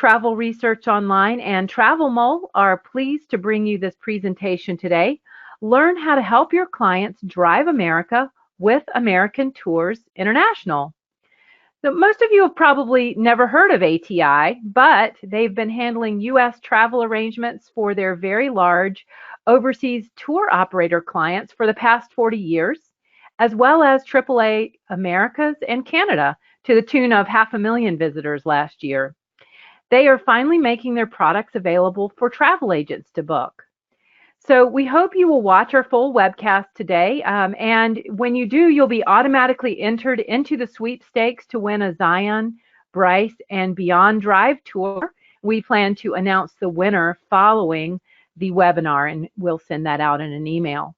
Travel Research Online and Travel Mole are pleased to bring you this presentation today. Learn how to help your clients drive America with American Tours International. So most of you have probably never heard of ATI, but they've been handling U.S. travel arrangements for their very large overseas tour operator clients for the past 40 years, as well as AAA Americas and Canada to the tune of 500,000 visitors last year. They are finally making their products available for travel agents to book. So we hope you will watch our full webcast today, and when you do, you'll be automatically entered into the sweepstakes to win a Zion, Bryce, and Beyond Drive tour. We plan to announce the winner following the webinar, and we'll send that out in an email.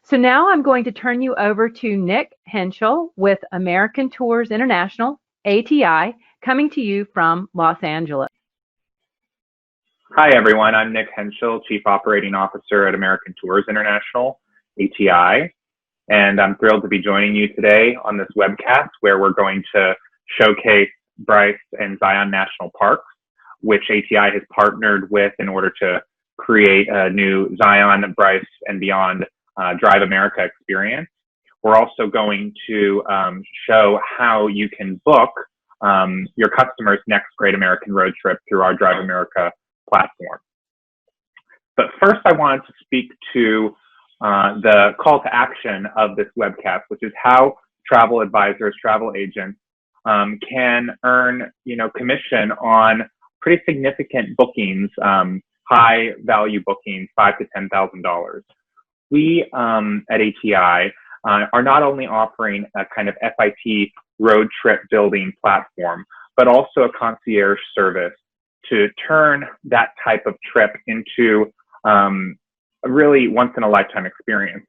So now I'm going to turn you over to Nick Henschel with American Tours International, ATI, coming to you from Los Angeles. Hi, everyone. I'm Nick Henschel, Chief Operating Officer at American Tours International, ATI, and I'm thrilled to be joining you today on this webcast where we're going to showcase Bryce and Zion National Parks, which ATI has partnered with in order to create a new Zion, Bryce, and Beyond DriveAmerica experience. We're also going to show how you can book your customer's next Great American Road Trip through our DriveAmerica platform. But first, I wanted to speak to the call to action of this webcast, which is how travel advisors, travel agents can earn, commission on pretty significant bookings, high value bookings, $5,000 to $10,000. We at ATI are not only offering a kind of FIT road trip building platform, but also a concierge service to turn that type of trip into a really once in a lifetime experience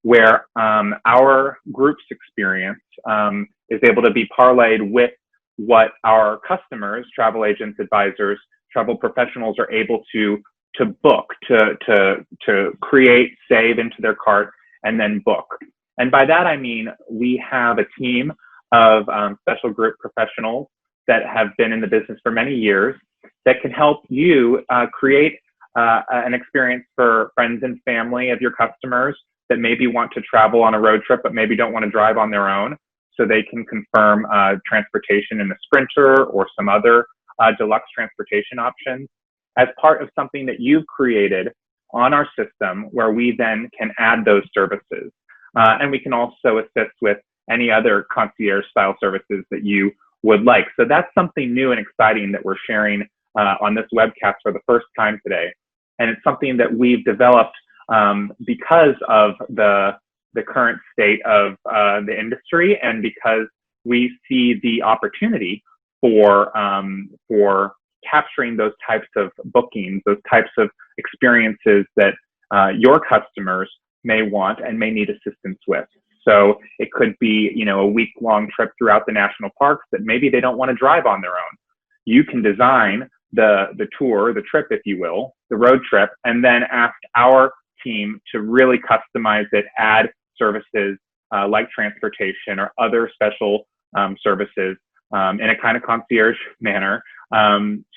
where our group's experience is able to be parlayed with what our customers, travel agents, advisors, travel professionals are able to book, to create, save into their cart, and then book. And by that, I mean, we have a team of special group professionals that have been in the business for many years that can help you create an experience for friends and family of your customers that maybe want to travel on a road trip, but maybe don't want to drive on their own. So they can confirm transportation in a Sprinter or some other deluxe transportation options as part of something that you've created on our system where we then can add those services. And we can also assist with any other concierge style services that you would like. So that's something new and exciting that we're sharing on this webcast for the first time today. And it's something that we've developed because of the current state of the industry and because we see the opportunity for capturing those types of bookings, those types of experiences that your customers may want and may need assistance with. So it could be, a week-long trip throughout the national parks that maybe they don't want to drive on their own. You can design the tour, the trip, if you will, the road trip, and then ask our team to really customize it, add services like transportation or other special services in a kind of concierge manner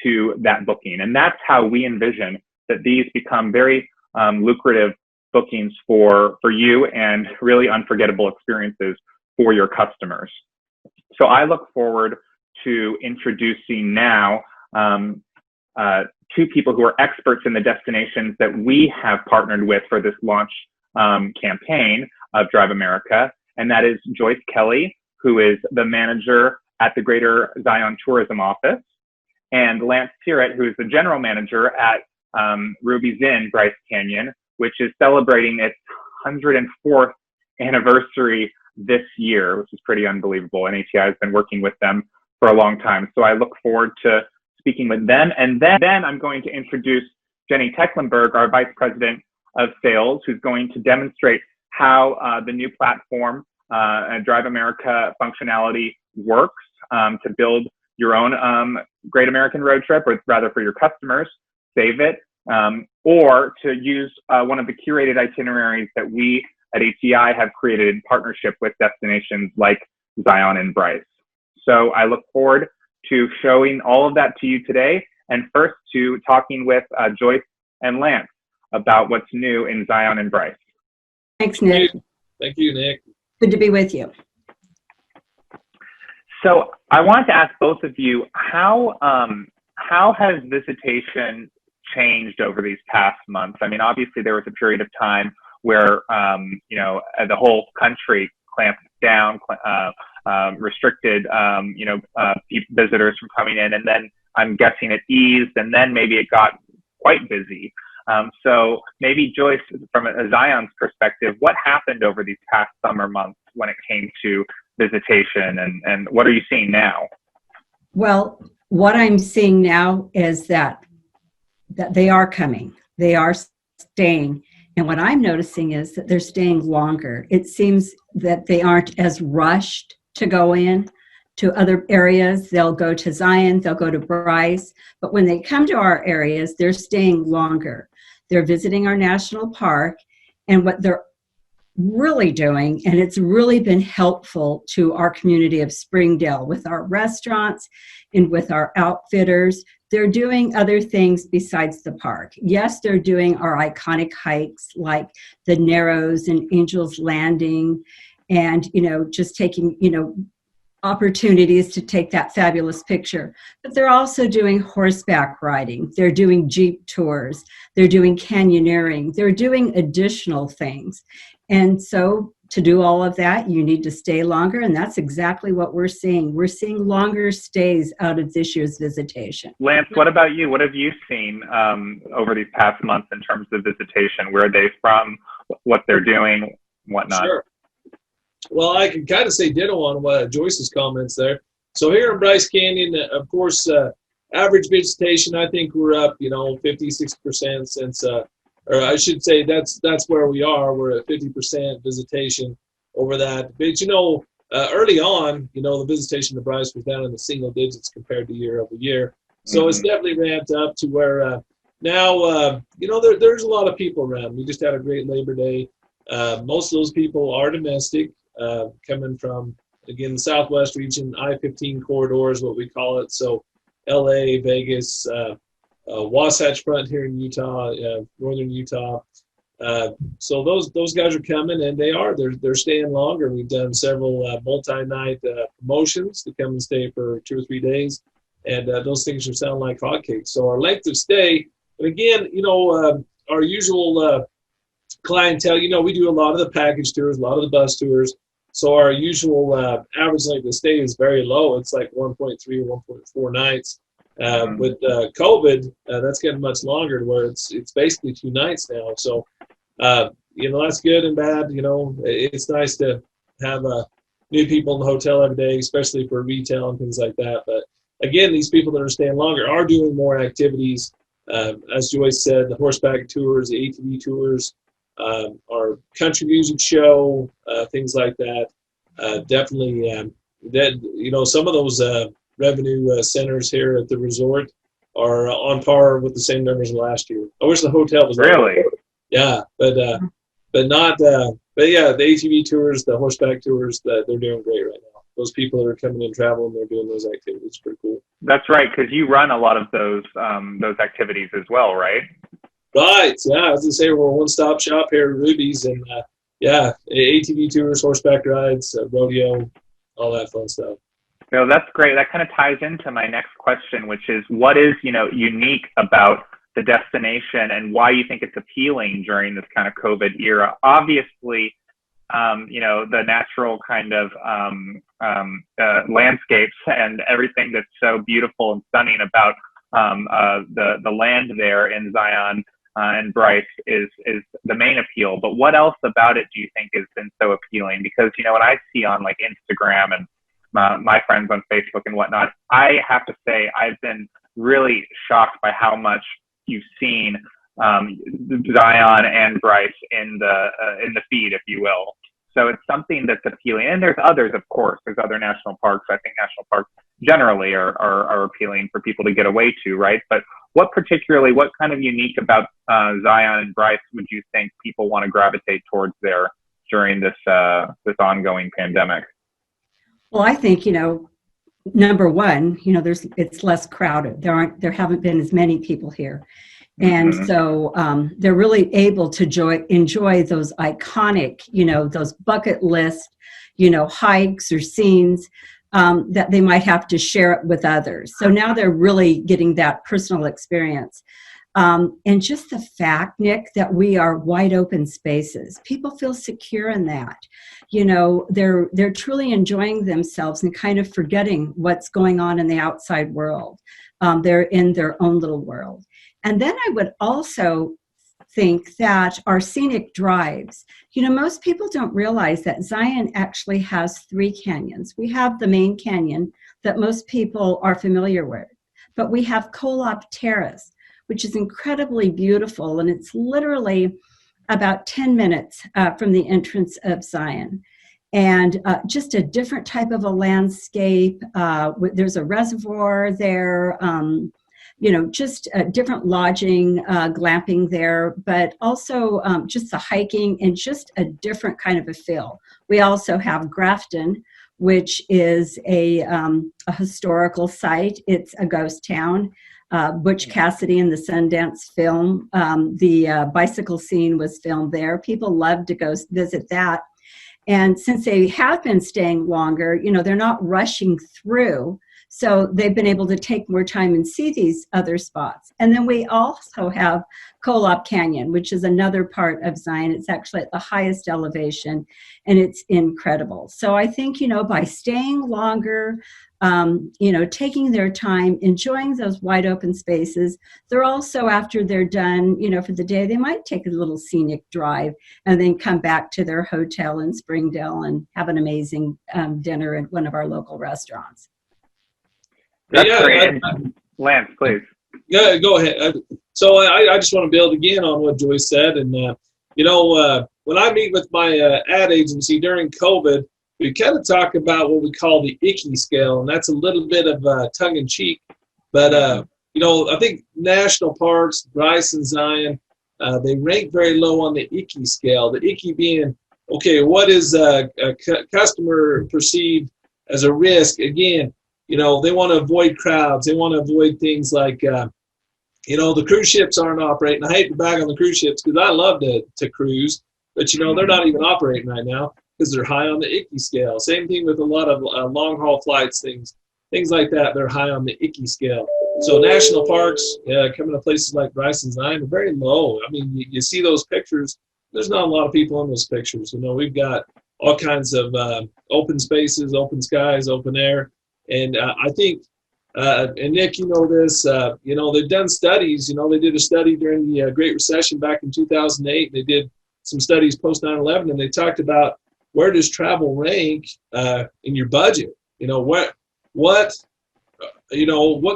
to that booking. And that's how we envision that these become very lucrative bookings for you and really unforgettable experiences for your customers. So I look forward to introducing now two people who are experts in the destinations that we have partnered with for this launch campaign of DriveAmerica, and that is Joyce Kelly, who is the manager at the Greater Zion Tourism Office, and Lance Syrett, who is the general manager at Ruby's Inn, Bryce Canyon, which is celebrating its 104th anniversary this year, which is pretty unbelievable. And ATI has been working with them for a long time. So I look forward to speaking with them. And then I'm going to introduce Jenny Tecklenburg, our Vice President of Sales, who's going to demonstrate how the new platform and DriveAmerica functionality works to build your own Great American Road Trip, or rather for your customers, save it, or to use one of the curated itineraries that we at ATI have created in partnership with destinations like Zion and Bryce. So I look forward to showing all of that to you today, and first to talking with Joyce and Lance about what's new in Zion and Bryce. Thanks, Nick. Thank you, Nick. Good to be with you. So I wanted to ask both of you, how has visitation changed over these past months? I mean, obviously there was a period of time where, the whole country clamped down, restricted, visitors from coming in, and then I'm guessing it eased, and then maybe it got quite busy. So maybe Joyce, from a Zion's perspective, what happened over these past summer months when it came to visitation, and what are you seeing now? Well, what I'm seeing now is that they are coming, they are staying. And what I'm noticing is that they're staying longer. It seems that they aren't as rushed to go in to other areas. They'll go to Zion, they'll go to Bryce, but when they come to our areas, they're staying longer. They're visiting our national park, and what they're really doing, and it's really been helpful to our community of Springdale with our restaurants and with our outfitters. They're doing other things besides the park. Yes, they're doing our iconic hikes like the Narrows and Angel's Landing, and just taking opportunities to take that fabulous picture. But they're also doing horseback riding, they're doing Jeep tours, they're doing canyoneering, they're doing additional things. And so to do all of that, you need to stay longer, and that's exactly what we're seeing. We're seeing longer stays out of this year's visitation. Lance, what about you? What have you seen over these past months in terms of visitation? Where are they from, what they're doing, whatnot? Sure. Well, I can kind of say ditto on what Joyce's comments there. So here in Bryce Canyon, of course, average visitation, I think we're up, 50, 60% since, or I should say that's where we are. We're at 50% visitation over that. But, early on, the visitation to Bryce was down in the single digits compared to year over year. So It's definitely ramped up to where now, there's a lot of people around. We just had a great Labor Day. Most of those people are domestic. Coming from, again, the Southwest region, I-15 corridor is what we call it. So LA, Vegas, Wasatch Front here in Utah, northern Utah. So those guys are coming, and they're staying longer. We've done several multi-night promotions to come and stay for 2 or 3 days, and those things are sounding like hotcakes. So our length of stay, and again, our usual clientele, we do a lot of the package tours, a lot of the bus tours. So our usual average length of stay is very low. It's like 1.3 or 1.4 nights. With COVID, that's getting much longer to where it's basically 2 nights now. So, that's good and bad. It's nice to have new people in the hotel every day, especially for retail and things like that. But again, these people that are staying longer are doing more activities. As Joyce said, the horseback tours, the ATV tours, our country music show, things like that. Definitely, some of those revenue centers here at the resort are on par with the same numbers as last year. I wish the hotel was really. Yeah, but not. But yeah, the ATV tours, the horseback tours, they're doing great right now. Those people that are coming in traveling, they're doing those activities. Pretty cool. That's right, because you run a lot of those activities as well, right? Right. Yeah, as I say, we're a one-stop shop here at Ruby's, and ATV tours, horseback rides, rodeo, all that fun stuff. So that's great. That kind of ties into my next question, which is what is, unique about the destination and why you think it's appealing during this kind of COVID era? Obviously, the natural kind of landscapes and everything that's so beautiful and stunning about the land there in Zion and Bryce is the main appeal. But what else about it do you think has been so appealing? Because, what I see on like Instagram and my friends on Facebook and whatnot, I have to say I've been really shocked by how much you've seen Zion and Bryce in the feed, if you will. So it's something that's appealing. And there's others, of course. There's other national parks. I think national parks generally are appealing for people to get away to, right? But what kind of unique about Zion and Bryce would you think people want to gravitate towards there during this ongoing pandemic? Well, I think, number one, it's less crowded. There haven't been as many people here. And so they're really able to enjoy those iconic, those bucket list, hikes or scenes that they might have to share it with others. So now they're really getting that personal experience. And just the fact, Nick, that we are wide open spaces. People feel secure in that. They're truly enjoying themselves and kind of forgetting what's going on in the outside world. They're in their own little world. And then I would also think that our scenic drives, most people don't realize that Zion actually has 3 canyons. We have the main canyon that most people are familiar with, but we have Kolob Terrace, which is incredibly beautiful, and it's literally about 10 minutes from the entrance of Zion. And just a different type of a landscape. There's a reservoir there, just different lodging, glamping there, but also just the hiking and just a different kind of a feel. We also have Grafton, which is a historical site. It's a ghost town. Butch Cassidy in the Sundance film, the bicycle scene was filmed there. People love to go visit that. And since they have been staying longer, they're not rushing through. So they've been able to take more time and see these other spots. And then we also have Kolob Canyon, which is another part of Zion. It's actually at the highest elevation, and it's incredible. So I think, by staying longer, taking their time, enjoying those wide open spaces, they're also, after they're done, for the day, they might take a little scenic drive and then come back to their hotel in Springdale and have an amazing dinner at one of our local restaurants. That's great. Lance, please. Yeah, go ahead. So I just want to build again on what Joyce said. And, when I meet with my ad agency during COVID, we kind of talk about what we call the icky scale. And that's a little bit of tongue in cheek. But, I think national parks, Bryce and Zion, they rank very low on the icky scale. The icky being, okay, what is a customer perceived as a risk? Again, they want to avoid crowds. They want to avoid things like, the cruise ships aren't operating. I hate to bag on the cruise ships because I love to cruise, but, they're not even operating right now because they're high on the icky scale. Same thing with a lot of long-haul flights, things like that. They're high on the icky scale. So national parks, coming to places like Bryce and Zion, are very low. I mean, you see those pictures. There's not a lot of people in those pictures. We've got all kinds of open spaces, open skies, open air. And I think, and Nick, this, they've done studies. They did a study during the Great Recession back in 2008. They did some studies post 9/11, and they talked about where does travel rank in your budget? What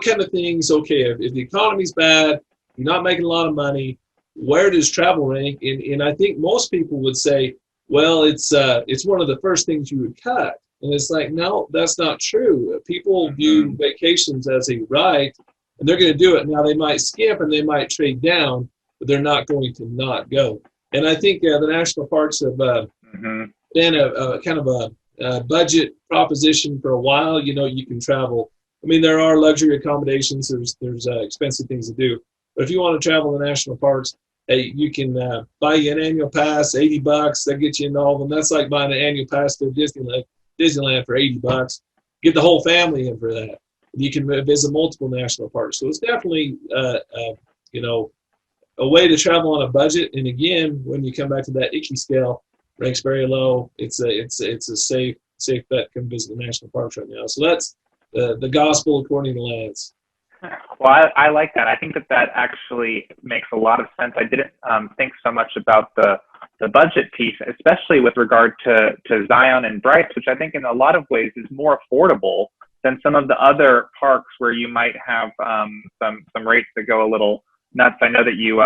kind of things, okay, if the economy's bad, you're not making a lot of money, where does travel rank? And I think most people would say, well, it's one of the first things you would cut. And it's like, no, that's not true. People view vacations as a right, and they're going to do it. Now, they might skip and they might trade down, but they're not going to not go. And I think the national parks have been a kind of a budget proposition for a while. You can travel. I mean, there are luxury accommodations. There's expensive things to do. But if you want to travel the national parks, hey, you can buy you an annual pass, $80. That gets you into all of them. That's like buying an annual pass to Disneyland for $80. Get the whole family in for that. You can visit multiple national parks. So it's definitely, a way to travel on a budget. And again, when you come back to that icky scale, ranks very low. It's a safe bet. Come visit the national parks right now. So that's the gospel according to Lance. Well, I like that. I think that actually makes a lot of sense. I didn't think so much about the budget piece, especially with regard to Zion and Bryce, which I think in a lot of ways is more affordable than some of the other parks where you might have some rates that go a little nuts. I know that you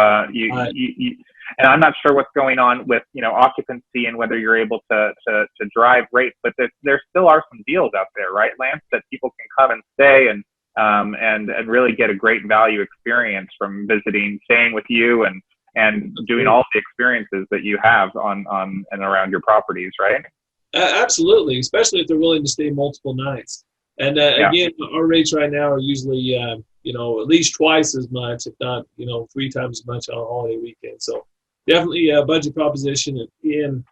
and I'm not sure what's going on with occupancy and whether you're able to drive rates, but there still are some deals out there, right, Lance, that people can come and stay and really get a great value experience from staying with you and doing all the experiences that you have on and around your properties, right? Absolutely, especially if they're willing to stay multiple nights. And again, our rates right now are usually, at least twice as much, if not, 3 times as much on a holiday weekend. So definitely a budget proposition. And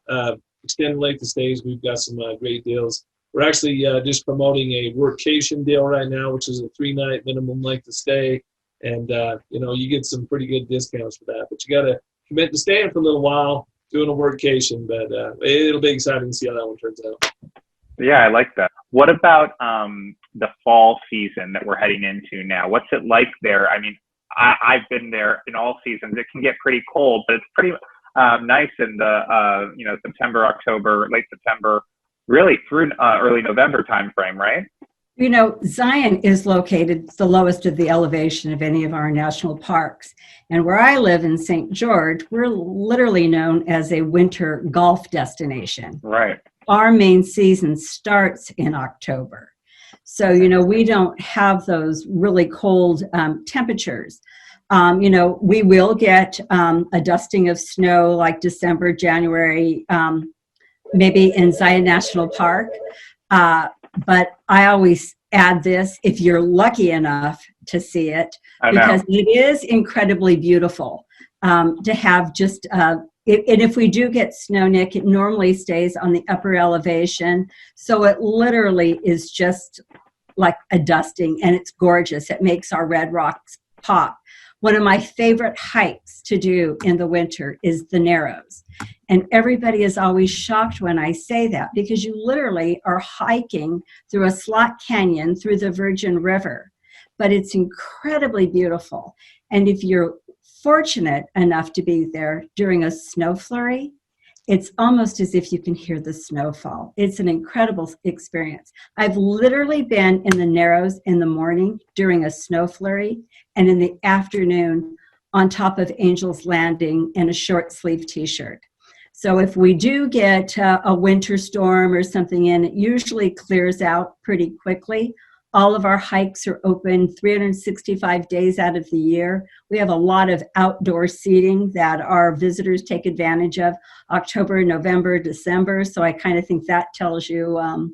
extended length of stays, we've got some great deals. We're actually just promoting a workcation deal right now, which is a 3-night minimum length of stay. And, you get some pretty good discounts for that. But you got to commit to staying for a little while, doing a workcation. But it'll be exciting to see how that one turns out. Yeah, I like that. What about the fall season that we're heading into now? What's it like there? I mean, I've been there in all seasons. It can get pretty cold, but it's pretty nice in the September, October, late September, really through early November timeframe, right? Zion is located the lowest of the elevation of any of our national parks. And where I live in St. George, we're literally known as a winter golf destination. Right. Our main season starts in October. So, we don't have those really cold temperatures. We will get a dusting of snow like December, January, maybe in Zion National Park. But I always add this, if you're lucky enough to see it, because it is incredibly beautiful to have just, and if we do get snow, Nick, it normally stays on the upper elevation. So it literally is just like a dusting, and it's gorgeous. It makes our red rocks pop. One of my favorite hikes to do in the winter is the Narrows. And everybody is always shocked when I say that, because you literally are hiking through a slot canyon through the Virgin River. But it's incredibly beautiful. And if you're fortunate enough to be there during a snow flurry, it's almost as if you can hear the snowfall. It's an incredible experience. I've literally been in the Narrows in the morning during a snow flurry, and in the afternoon on top of Angel's Landing in a short sleeve t-shirt. So if we do get a winter storm or something in, it usually clears out pretty quickly. All of our hikes are open 365 days out of the year. We have a lot of outdoor seating that our visitors take advantage of October, November, December. So I kind of think that tells you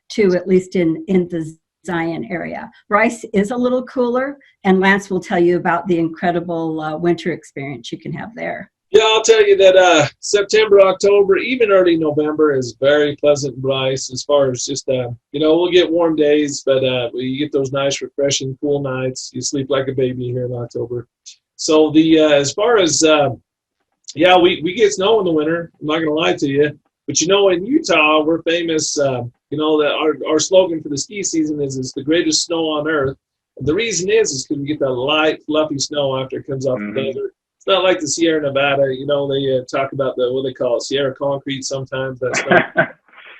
too, at least in the Zion area. Bryce is a little cooler, and Lance will tell you about the incredible winter experience you can have there. Yeah, I'll tell you that September, October, even early November is very pleasant and Bryce as far as just, we'll get warm days, but you get those nice, refreshing, cool nights. You sleep like a baby here in October. So as far as, we get snow in the winter. I'm not going to lie to you. But, in Utah, we're famous, that our slogan for the ski season is it's the greatest snow on earth. And the reason is because we get that light, fluffy snow after it comes off the desert. It's not like the Sierra Nevada, they talk about what they call it, Sierra concrete sometimes. That's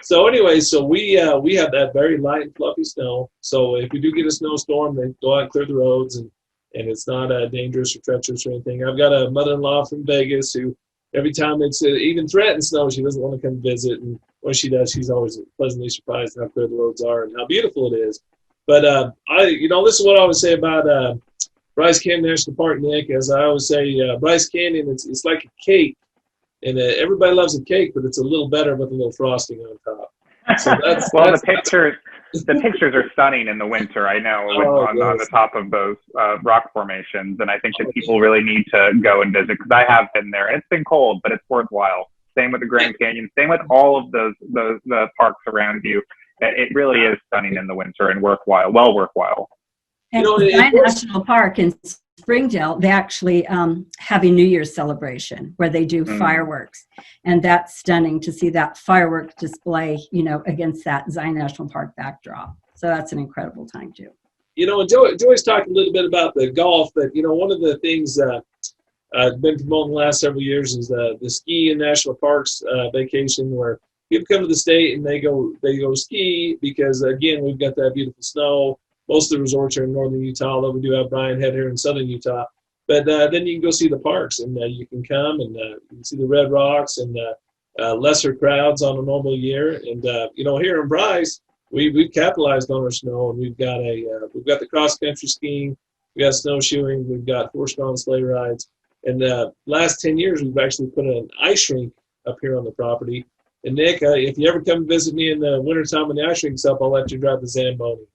So anyway, we have that very light and fluffy snow. So if we do get a snowstorm, they go out and clear the roads, and it's not dangerous or treacherous or anything. I've got a mother-in-law from Vegas who every time it's even threatened snow, she doesn't want to come visit. And when she does, she's always pleasantly surprised at how clear the roads are and how beautiful it is. But this is what I would say about Bryce Canyon National Park, Nick. As I always say, Bryce Canyon, it's like a cake, and everybody loves a cake, but it's a little better with a little frosting on top. So the pictures are stunning in the winter. I know on the top of those rock formations, and I think that people really need to go and visit because I have been there. It's been cold, but it's worthwhile. Same with the Grand Canyon. Same with all of the parks around you. It really is stunning in the winter and worthwhile. Well worthwhile. And Zion National Park in Springdale, they actually have a New Year's celebration where they do fireworks. And that's stunning to see that fireworks display, against that Zion National Park backdrop. So that's an incredible time too. And Joyce talked a little bit about the golf, but, one of the things I've been promoting the last several years is the ski in national parks vacation, where people come to the state and they go ski because, again, we've got that beautiful snow. Most of the resorts are in northern Utah, although we do have Brian Head here in southern Utah. But then you can go see the parks, and you can come and you can see the Red Rocks and lesser crowds on a normal year. And here in Bryce, we've capitalized on our snow, and we've got the cross country skiing, we've got snowshoeing, we've got horse-drawn sleigh rides. And last 10 years, we've actually put an ice rink up here on the property. And Nick, if you ever come visit me in the wintertime when the ice rink's up, I'll let you drive the Zamboni.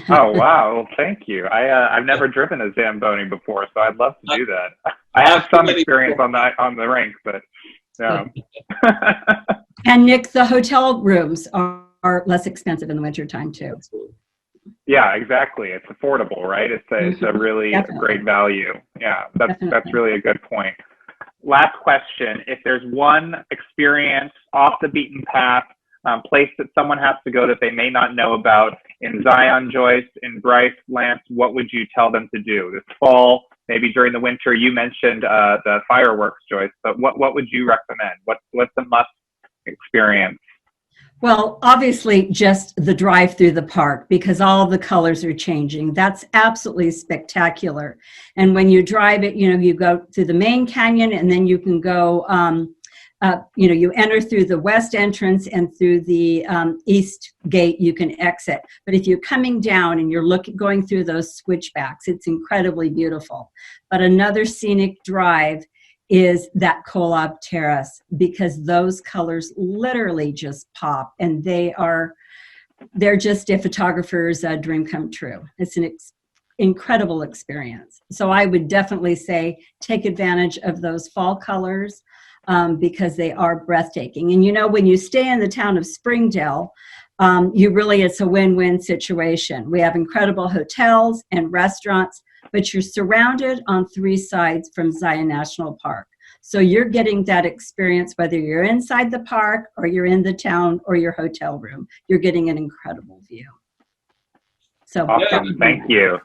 Oh, wow. Well, thank you. I've never driven a Zamboni before, so I'd love to do that. I have some experience on the rink, but yeah. And Nick, the hotel rooms are less expensive in the wintertime too. Absolutely. Yeah, exactly. It's affordable, right? It's a really great value. Yeah, that's really a good point. Last question. If there's one experience off the beaten path, place that someone has to go that they may not know about in Zion, Joyce, in Bryce, Lance, what would you tell them to do this fall? Maybe during the winter. You mentioned the fireworks, Joyce, but what would you recommend? What's a must experience? Well, obviously, just the drive through the park, because all the colors are changing. That's absolutely spectacular. And when you drive it, you go through the main canyon, and then you can go, you enter through the west entrance, and through the east gate, you can exit. But if you're coming down and you're going through those switchbacks, it's incredibly beautiful. But another scenic drive is that Kolob Terrace, because those colors literally just pop, and they're just a photographer's dream come true. It's an incredible experience. So I would definitely say take advantage of those fall colors because they are breathtaking. And when you stay in the town of Springdale, it's a win-win situation. We have incredible hotels and restaurants, but you're surrounded on 3 sides from Zion National Park. So you're getting that experience, whether you're inside the park or you're in the town or your hotel room. You're getting an incredible view. So awesome. Thank you.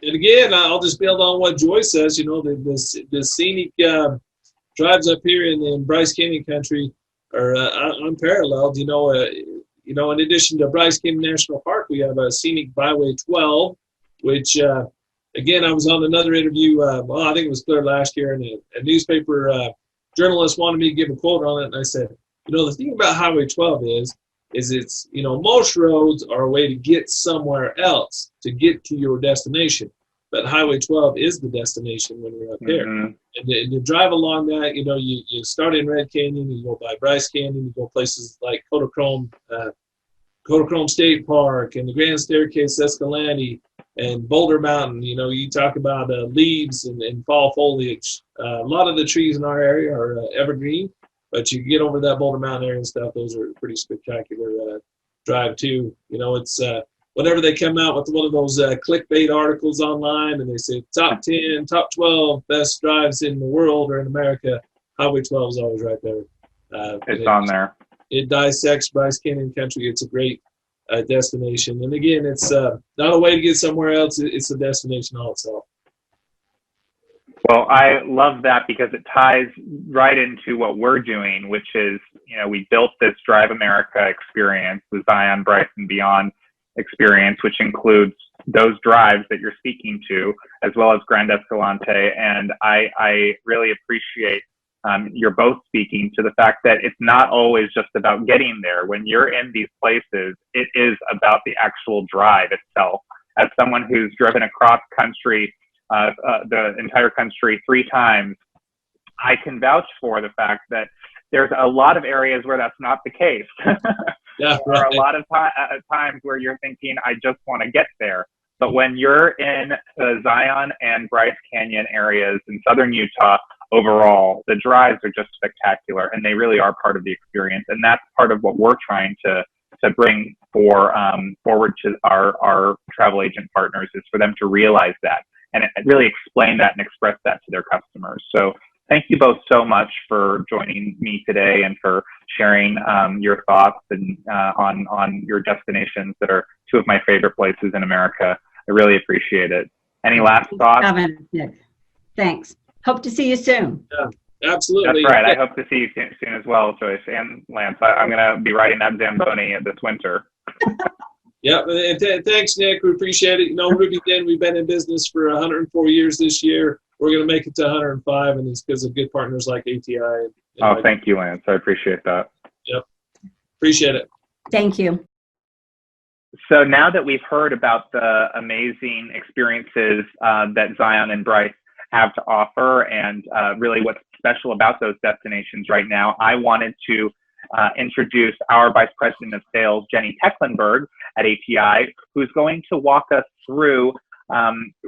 And again, I'll just build on what Joyce says. The scenic drives up here in Bryce Canyon country are unparalleled. In addition to Bryce Canyon National Park, we have a scenic byway 12, which again, I was on another interview, I think it was clear last year, and a newspaper journalist wanted me to give a quote on it, and I said, the thing about Highway 12 is it's, most roads are a way to get somewhere else, to get to your destination, but Highway 12 is the destination when you're up there. And to drive along that, you start in Red Canyon, you go by Bryce Canyon, you go places like Kodachrome State Park, and the Grand Staircase, Escalante, and Boulder Mountain. You talk about leaves and fall foliage. A lot of the trees in our area are evergreen, but you get over that Boulder Mountain area and stuff, those are pretty spectacular drive too. It's whenever they come out with one of those clickbait articles online and they say top 10, top 12 best drives in the world or in America, Highway 12 is always right there. It's on there. It dissects Bryce Canyon country. It's a great destination. And again, it's not a way to get somewhere else. It's a destination all itself. Well, I love that because it ties right into what we're doing, which is, we built this Drive America experience, the Zion, Bryce, and Beyond experience, which includes those drives that you're speaking to, as well as Grand Escalante. And I really appreciate you're both speaking to the fact that it's not always just about getting there. When you're in these places, it is about the actual drive itself. As someone who's driven across country, the entire country 3 times, I can vouch for the fact that there's a lot of areas where that's not the case. Yeah, there are a lot of times where you're thinking, I just want to get there. But when you're in the Zion and Bryce Canyon areas in southern Utah, overall, the drives are just spectacular, and they really are part of the experience. And that's part of what we're trying to bring forward to our travel agent partners, is for them to realize that and really explain that and express that to their customers. So thank you both so much for joining me today and for sharing your thoughts and on your destinations that are 2 of my favorite places in America. I really appreciate it. Any last thoughts? Thanks. Hope to see you soon. Yeah, absolutely. That's right. I hope to see you soon as well, Joyce and Lance. I'm going to be riding that Zamboni this winter. Yeah, and thanks, Nick. We appreciate it. Ruby Den, we've been in business for 104 years this year. We're going to make it to 105, and it's because of good partners like ATI. Thank you, Lance. I appreciate that. Yep. Appreciate it. Thank you. So now that we've heard about the amazing experiences that Zion and Bryce have to offer, and really what's special about those destinations right now, I wanted to introduce our Vice President of Sales, Jenny Tecklenburg at ATI, who's going to walk us through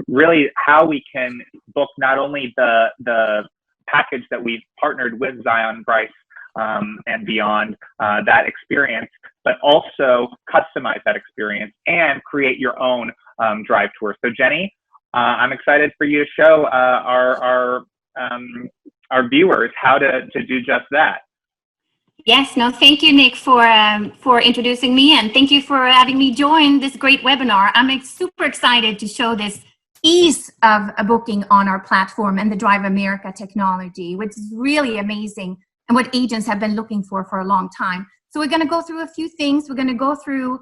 really how we can book not only the package that we've partnered with Zion and Bryce and beyond that experience, but also customize that experience and create your own drive tour. So Jenny, I'm excited for you to show our viewers how to do just that. Yes, no, thank you, Nick, for introducing me, and thank you for having me join this great webinar. I'm super excited to show this ease of a booking on our platform and the DriveAmerica technology, which is really amazing and what agents have been looking for a long time. So we're going to go through a few things. We're going to go through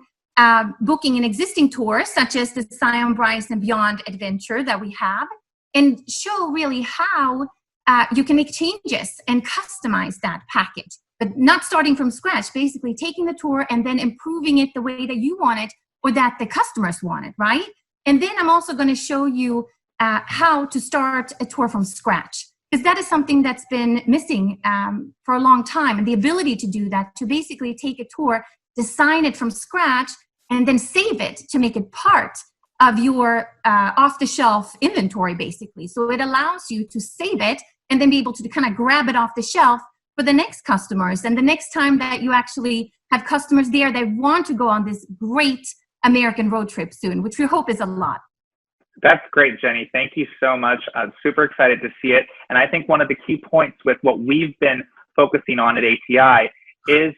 booking an existing tour, such as the Zion, Bryce, and Beyond adventure that we have, and show really how you can make changes and customize that package, but not starting from scratch, basically taking the tour and then improving it the way that you want it or that the customers want it, right? And then I'm also going to show you how to start a tour from scratch, because that is something that's been missing for a long time. And the ability to do that, to basically take a tour, design it from scratch, and then save it to make it part of your off-the-shelf inventory, basically. So it allows you to save it and then be able to kind of grab it off the shelf for the next customers. And the next time that you actually have customers there that want to go on this great American road trip soon, which we hope is a lot. That's great, Jenny. Thank you so much. I'm super excited to see it. And I think one of the key points with what we've been focusing on at ATI is,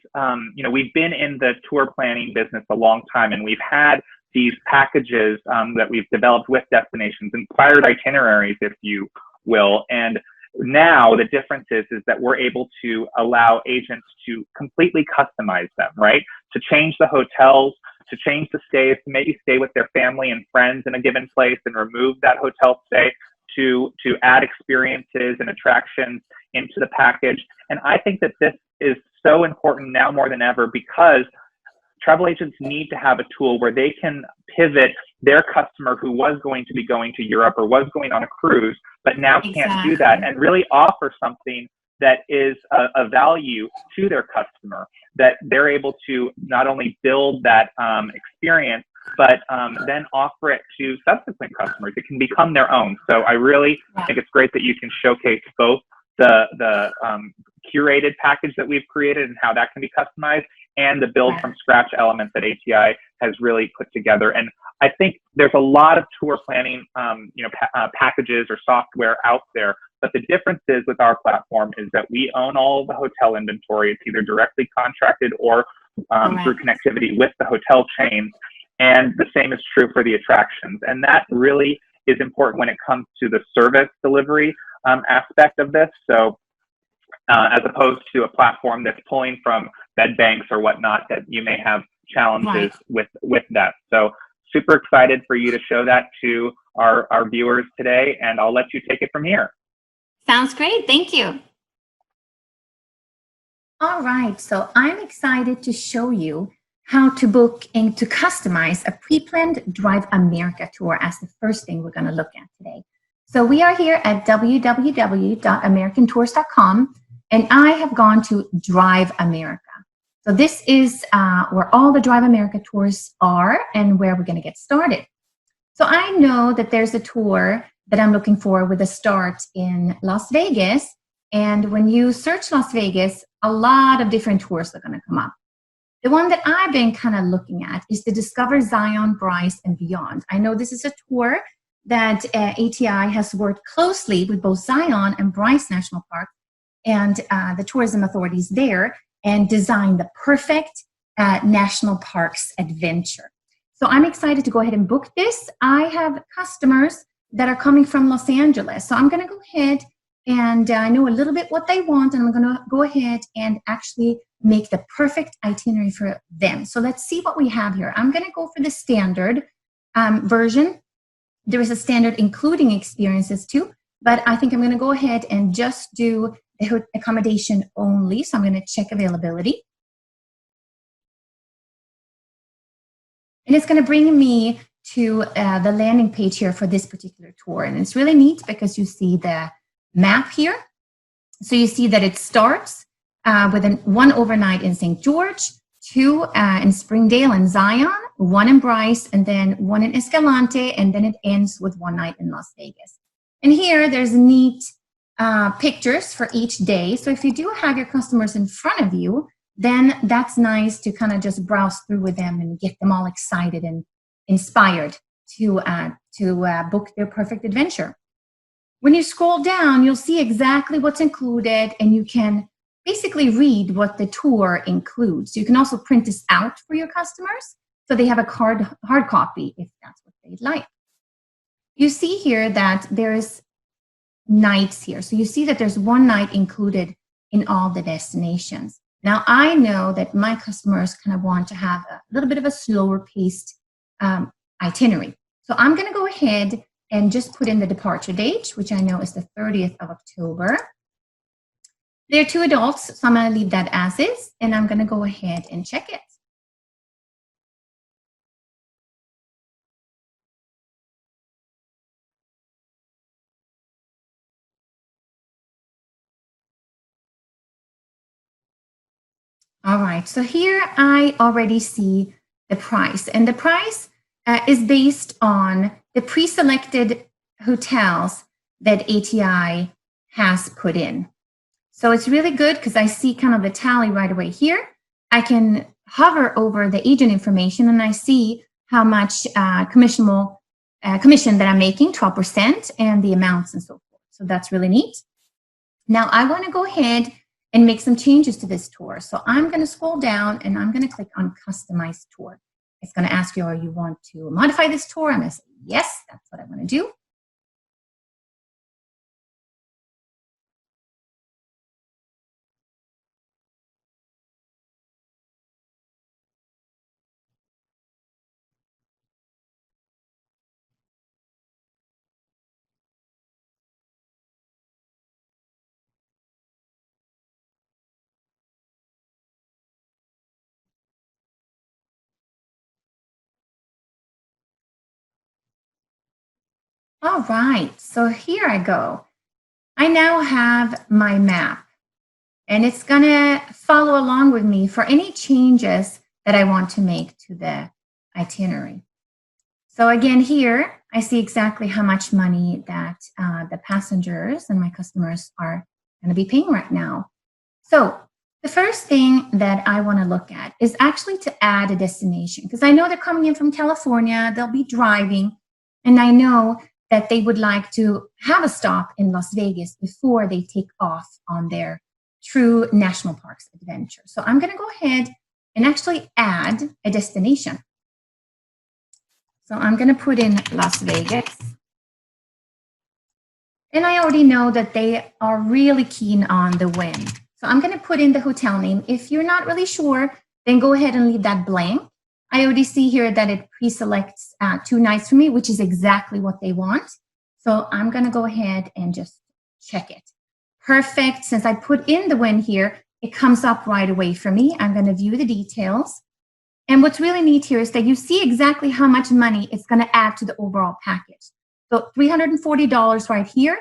we've been in the tour planning business a long time, and we've had these packages that we've developed with destinations, inspired itineraries, if you will. And now the difference is that we're able to allow agents to completely customize them, right? To change the hotels, to change the stays, to maybe stay with their family and friends in a given place and remove that hotel stay, to add experiences and attractions into the package. And I think that this is so important now more than ever, because travel agents need to have a tool where they can pivot their customer who was going to be going to Europe or was going on a cruise, but now can't do that, and really offer something that is a value to their customer, that they're able to not only build that experience, but then offer it to subsequent customers. It can become their own. So I really think it's great that you can showcase both the curated package that we've created and how that can be customized, and the build from scratch elements that ATI has really put together. And I think there's a lot of tour planning packages or software out there, but the difference is with our platform is that we own all of the hotel inventory. It's either directly contracted or through connectivity with the hotel chains. And the same is true for the attractions. And that really is important when it comes to the service delivery aspect of this. So as opposed to a platform that's pulling from bed banks or whatnot, that you may have challenges with that. So super excited for you to show that to our viewers today, and I'll let you take it from here. Sounds great. Thank you. All right. So I'm excited to show you how to book and to customize a pre-planned DriveAmerica tour as the first thing we're going to look at today. So we are here at www.AmericanTours.com, and I have gone to DriveAmerica. So this is where all the DriveAmerica tours are and where we're going to get started. So I know that there's a tour that I'm looking for with a start in Las Vegas. And when you search Las Vegas, a lot of different tours are going to come up. The one that I've been kind of looking at is the Discover Zion, Bryce, and Beyond. I know this is a tour that ATI has worked closely with both Zion and Bryce National Park and the tourism authorities there, and designed the perfect national parks adventure. So I'm excited to go ahead and book this. I have customers that are coming from Los Angeles. So I'm going to go ahead and I know a little bit what they want, and I'm going to go ahead and actually make the perfect itinerary for them. So let's see what we have here. I'm going to go for the standard version. There is a standard including experiences too, but I think I'm going to go ahead and just do the accommodation only. So I'm going to check availability. And it's going to bring me to the landing page here for this particular tour. And it's really neat because you see the map here. So you see that it starts with one overnight in St. George, 2 in Springdale and Zion, 1 in Bryce, and then 1 in Escalante, and then it ends with 1 night in Las Vegas. And here there's neat pictures for each day. So if you do have your customers in front of you, then that's nice to kind of just browse through with them and get them all excited and inspired to book their perfect adventure. When you scroll down, you'll see exactly what's included, and you can basically read what the tour includes. You can also print this out for your customers so they have a hard copy if that's what they'd like. You see here that there's nights here. So you see that there's 1 night included in all the destinations. Now, I know that my customers kind of want to have a little bit of a slower paced itinerary. So I'm going to go ahead and just put in the departure date, which I know is the 30th of October. There are 2 adults, so I'm going to leave that as is, and I'm going to go ahead and check it. All right, so here I already see the price, and the price is based on the pre-selected hotels that ATI has put in. So it's really good because I see kind of the tally right away here. I can hover over the agent information and I see how much commission that I'm making, 12%, and the amounts and so forth. So that's really neat. Now I want to go ahead and make some changes to this tour. So I'm going to scroll down and I'm going to click on Customize Tour. It's going to ask you, you want to modify this tour? I'm going to say, yes, that's what I want to do. All right, so here I go. I now have my map, and it's going to follow along with me for any changes that I want to make to the itinerary. So again, here I see exactly how much money that the passengers and my customers are going to be paying right now. So the first thing that I want to look at is actually to add a destination, because I know they're coming in from California, they'll be driving, and I know that they would like to have a stop in Las Vegas before they take off on their true national parks adventure. So I'm going to go ahead and actually add a destination. So I'm going to put in Las Vegas. And I already know that they are really keen on the win. So I'm going to put in the hotel name. If you're not really sure, then go ahead and leave that blank. I already see here that it pre-selects 2 nights for me, which is exactly what they want. So I'm going to go ahead and just check it. Perfect. Since I put in the win here, it comes up right away for me. I'm going to view the details. And what's really neat here is that you see exactly how much money it's going to add to the overall package. So $340 right here.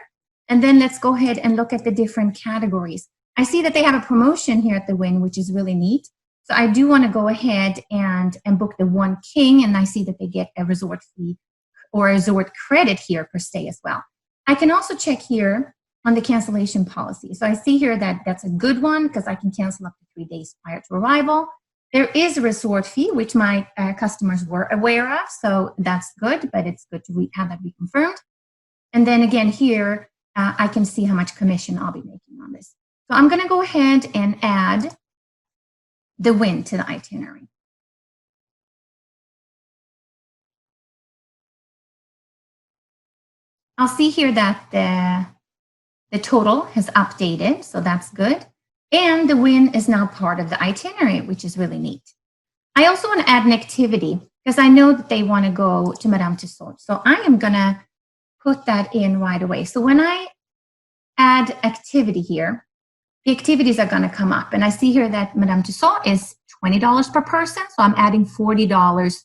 And then let's go ahead and look at the different categories. I see that they have a promotion here at the Wynn, which is really neat. So I do want to go ahead and book the One King, and I see that they get a resort fee or a resort credit here per stay as well. I can also check here on the cancellation policy. So I see here that that's a good one because I can cancel up to 3 days prior to arrival. There is a resort fee, which my customers were aware of, so that's good, but it's good to have that reconfirmed. And then again here, I can see how much commission I'll be making on this. So I'm going to go ahead and add the Wynn to the itinerary. I'll see here that the total has updated, so that's good. And the Wynn is now part of the itinerary, which is really neat. I also want to add an activity because I know that they want to go to Madame Tussauds. So I am going to put that in right away. So when I add activity here, the activities are going to come up. And I see here that Madame Tussauds is $20 per person. So I'm adding $40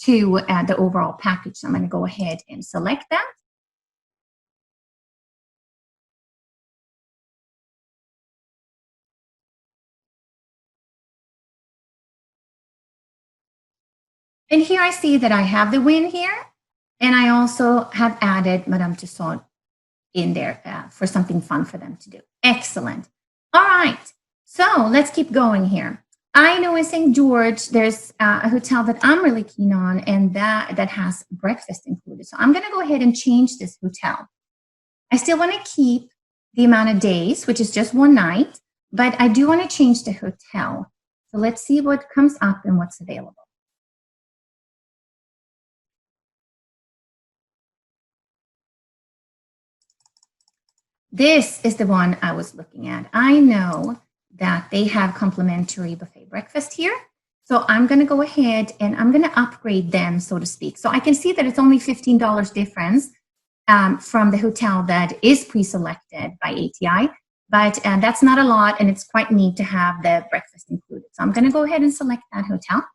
to the overall package. So I'm going to go ahead and select that. And here I see that I have the Wynn here, and I also have added Madame Tussauds in there for something fun for them to do. Excellent. All right, so let's keep going here. I know in St. George, there's a hotel that I'm really keen on, and that has breakfast included. So I'm going to go ahead and change this hotel. I still want to keep the amount of days, which is just one night, but I do want to change the hotel. So let's see what comes up and what's available. This is the one I was looking at. I know that they have complimentary buffet breakfast here. So I'm going to go ahead and I'm going to upgrade them, so to speak. So I can see that it's only $15 difference from the hotel that is pre-selected by ATI. But that's not a lot, and it's quite neat to have the breakfast included. So I'm going to go ahead and select that hotel.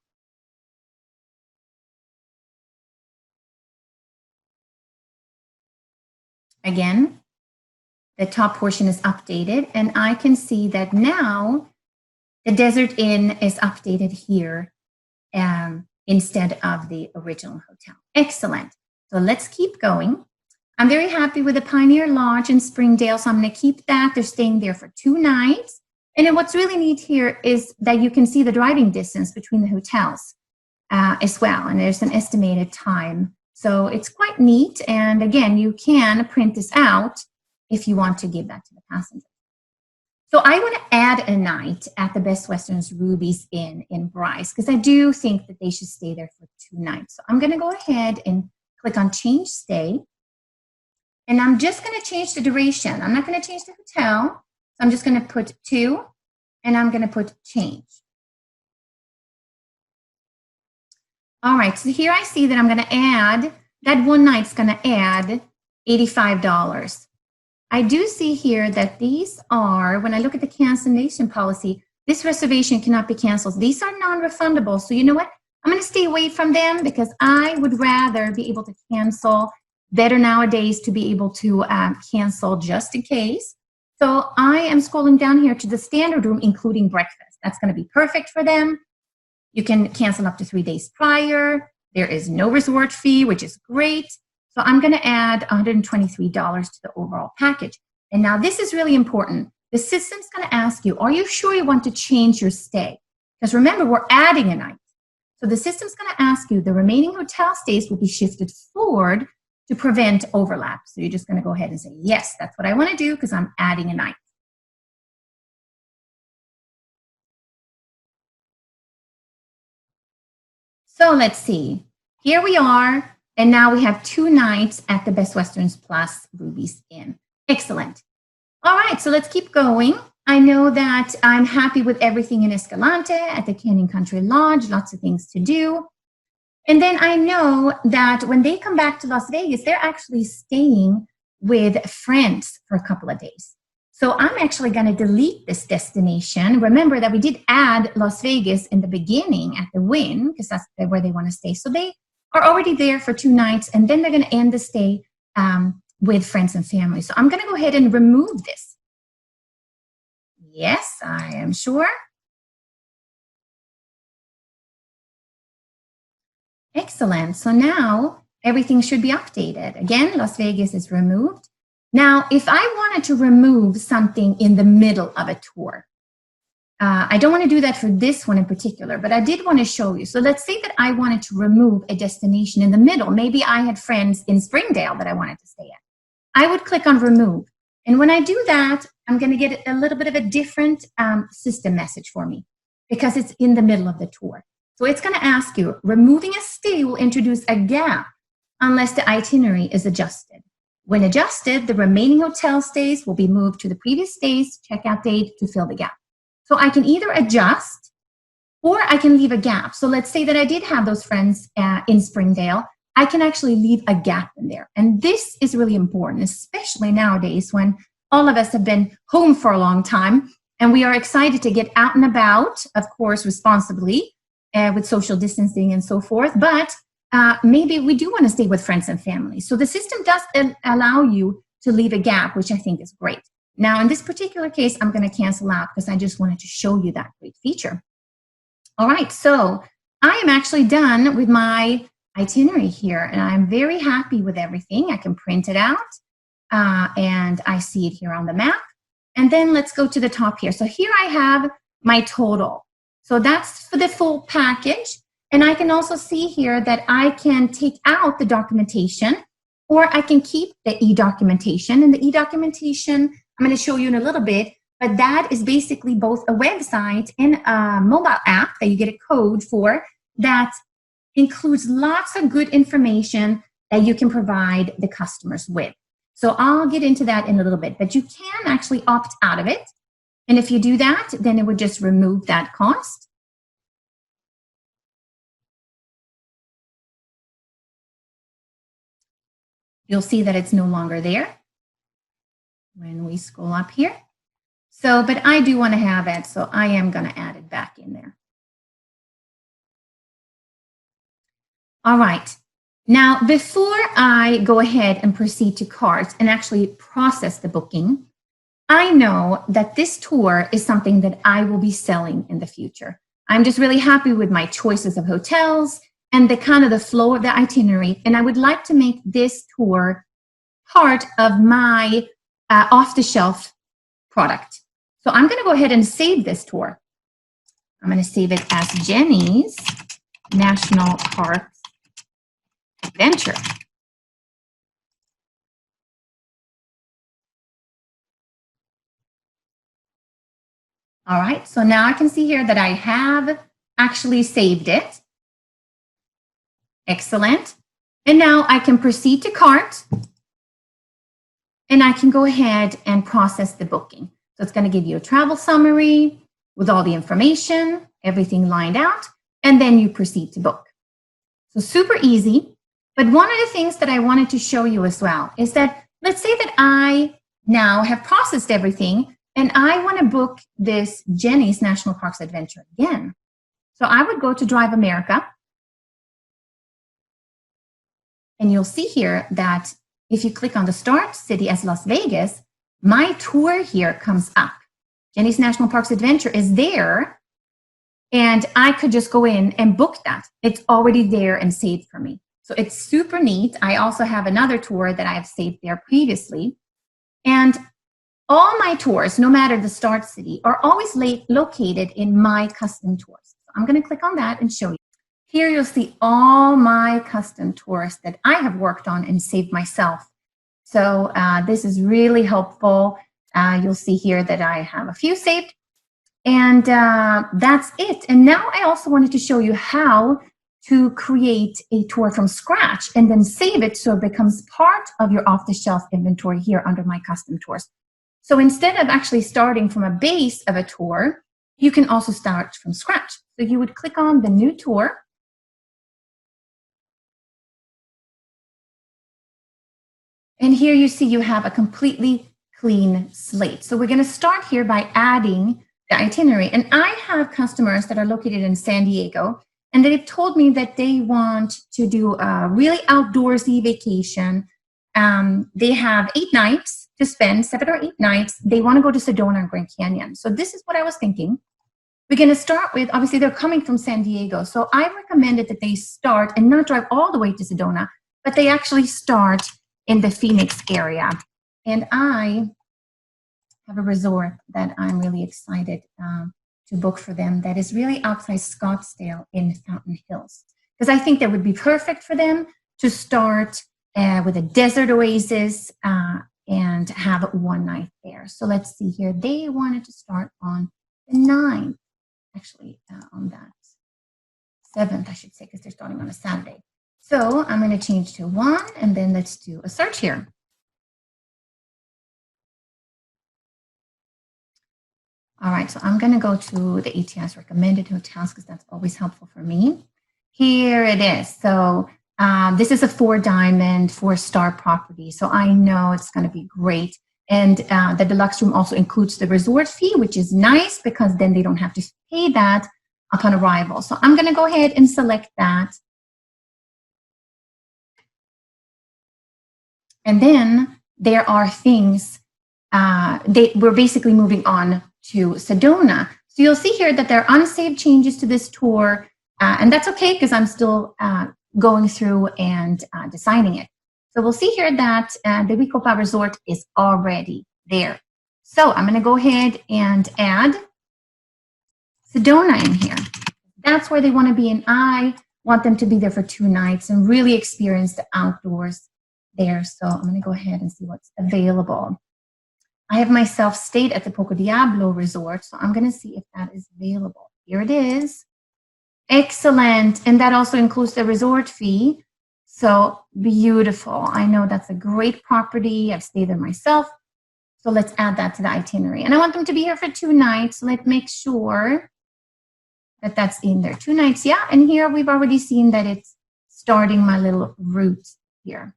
Again, the top portion is updated, and I can see that now the Desert Inn is updated here instead of the original hotel. Excellent. So let's keep going. I'm very happy with the Pioneer Lodge in Springdale, so I'm going to keep that. They're staying there for 2 nights. And then what's really neat here is that you can see the driving distance between the hotels as well, and there's an estimated time. So it's quite neat, and again, you can print this out if you want to give that to the passenger. So I want to add a night at the Best Western's Ruby's Inn in Bryce, because I do think that they should stay there for 2 nights. So I'm going to go ahead and click on Change Stay. And I'm just going to change the duration. I'm not going to change the hotel. So I'm just going to put 2, and I'm going to put change. All right, so here I see that I'm going to add, that 1 night's going to add $85. I do see here that these are, when I look at the cancellation policy, this reservation cannot be canceled. These are non-refundable. So you know what? I'm going to stay away from them because I would rather be able to cancel. Better nowadays to be able to cancel just in case. So I am scrolling down here to the standard room, including breakfast. That's going to be perfect for them. You can cancel up to 3 days prior. There is no resort fee, which is great. So I'm going to add $123 to the overall package. And now this is really important. The system's going to ask you, are you sure you want to change your stay? Because remember, we're adding a night. So the system's going to ask you, the remaining hotel stays will be shifted forward to prevent overlap. So you're just going to go ahead and say, yes, that's what I want to do because I'm adding a night. So let's see. Here we are, and now we have 2 nights at the Best Westerns plus Ruby's Inn. Excellent. All right, so let's keep going. I know that I'm happy with everything in Escalante at the Canyon Country Lodge, lots of things to do. And then I know that when they come back to Las Vegas, they're actually staying with friends for a couple of days. So I'm actually going to delete this destination. Remember that we did add Las Vegas in the beginning at the Wynn, because that's where they want to stay. So they are already there for 2 nights, and then they're going to end the stay with friends and family. So I'm going to go ahead and remove this. Yes, I am sure. Excellent. So now everything should be updated. Again, Las Vegas is removed. Now, if I wanted to remove something in the middle of a tour, I don't want to do that for this one in particular, but I did want to show you. So let's say that I wanted to remove a destination in the middle. Maybe I had friends in Springdale that I wanted to stay at. I would click on remove. And when I do that, I'm going to get a little bit of a different system message for me because it's in the middle of the tour. So it's going to ask you, removing a stay will introduce a gap unless the itinerary is adjusted. When adjusted, the remaining hotel stays will be moved to the previous day's checkout date to fill the gap. So I can either adjust or I can leave a gap. So let's say that I did have those friends in Springdale. I can actually leave a gap in there. And this is really important, especially nowadays when all of us have been home for a long time and we are excited to get out and about, of course, responsibly. With social distancing and so forth, but maybe we do want to stay with friends and family. So the system does allow you to leave a gap, which I think is great. Now, in this particular case, I'm going to cancel out because I just wanted to show you that great feature. All right, so I am actually done with my itinerary here, and I'm very happy with everything. I can print it out, and I see it here on the map. And then let's go to the top here. So here I have my total. So that's for the full package. And I can also see here that I can take out the documentation, or I can keep the e-documentation. And the e-documentation, I'm going to show you in a little bit, but that is basically both a website and a mobile app that you get a code for that includes lots of good information that you can provide the customers with. So I'll get into that in a little bit, but you can actually opt out of it. And if you do that, then it would just remove that cost. You'll see that it's no longer there when we scroll up here. So, but I do want to have it, so I am going to add it back in there. All right. Now, before I go ahead and proceed to carts and actually process the booking, I know that this tour is something that I will be selling in the future. I'm just really happy with my choices of hotels and the kind of the flow of the itinerary, and I would like to make this tour part of my off-the-shelf product. So I'm going to go ahead and save this tour. I'm going to save it as Jenny's National Park Adventure. All right, so now I can see here that I have actually saved it. Excellent. And now I can proceed to cart, and I can go ahead and process the booking. So it's going to give you a travel summary with all the information, everything lined out, and then you proceed to book. So super easy. But one of the things that I wanted to show you as well is that, let's say that I now have processed everything and I want to book this Jenny's National Parks Adventure again. So I would go to DriveAmerica, and you'll see here that if you click on the Start City as Las Vegas, my tour here comes up. Jenny's National Parks Adventure is there, and I could just go in and book that. It's already there and saved for me. So it's super neat. I also have another tour that I've saved there previously. And all my tours, no matter the start city, are always located in my custom tours. So I'm going to click on that and show you. Here you'll see all my custom tours that I have worked on and saved myself. So this is really helpful. You'll see here that I have a few saved. And that's it. And now I also wanted to show you how to create a tour from scratch and then save it so it becomes part of your off-the-shelf inventory here under my custom tours. So instead of actually starting from a base of a tour, you can also start from scratch. So you would click on the new tour. And here you see you have a completely clean slate. So we're going to start here by adding the itinerary. And I have customers that are located in San Diego, and they've told me that they want to do a really outdoorsy vacation. They have 8 nights to spend, 7 or 8 nights. They want to go to Sedona and Grand Canyon. So this is what I was thinking. We're going to start with, obviously they're coming from San Diego. So I recommended that they start and not drive all the way to Sedona, but they actually start in the Phoenix area. And I have a resort that I'm really excited to book for them that is really outside Scottsdale in Fountain Hills. Because I think that would be perfect for them to start with a desert oasis and have 1 night there. So let's see here. They wanted to start on the 9th, actually on that 7th, I should say, because they're starting on a Saturday. So I'm going to change to 1, and then let's do a search here. All right, so I'm going to go to the ATI's recommended hotels because that's always helpful for me. Here it is. So this is a 4-diamond, 4-star property. So I know it's going to be great. And the deluxe room also includes the resort fee, which is nice because then they don't have to pay that upon arrival. So I'm going to go ahead and select that. And then there are things, we're basically moving on to Sedona. So you'll see here that there are unsaved changes to this tour. And that's okay because I'm still going through and designing it. So we'll see here that the Wicopa Resort is already there. So I'm going to go ahead and add Sedona in here. That's where they want to be, and I want them to be there for 2 nights and really experience the outdoors there. So I'm going to go ahead and see what's available. I have myself stayed at the Poco Diablo Resort, so I'm going to see if that is available. Here it is. Excellent. And that also includes the resort fee. So beautiful. I know that's a great property. I've stayed there myself. So let's add that to the itinerary. And I want them to be here for 2 nights. So let's make sure that that's in there. 2 nights, yeah. And here we've already seen that it's starting my little route here.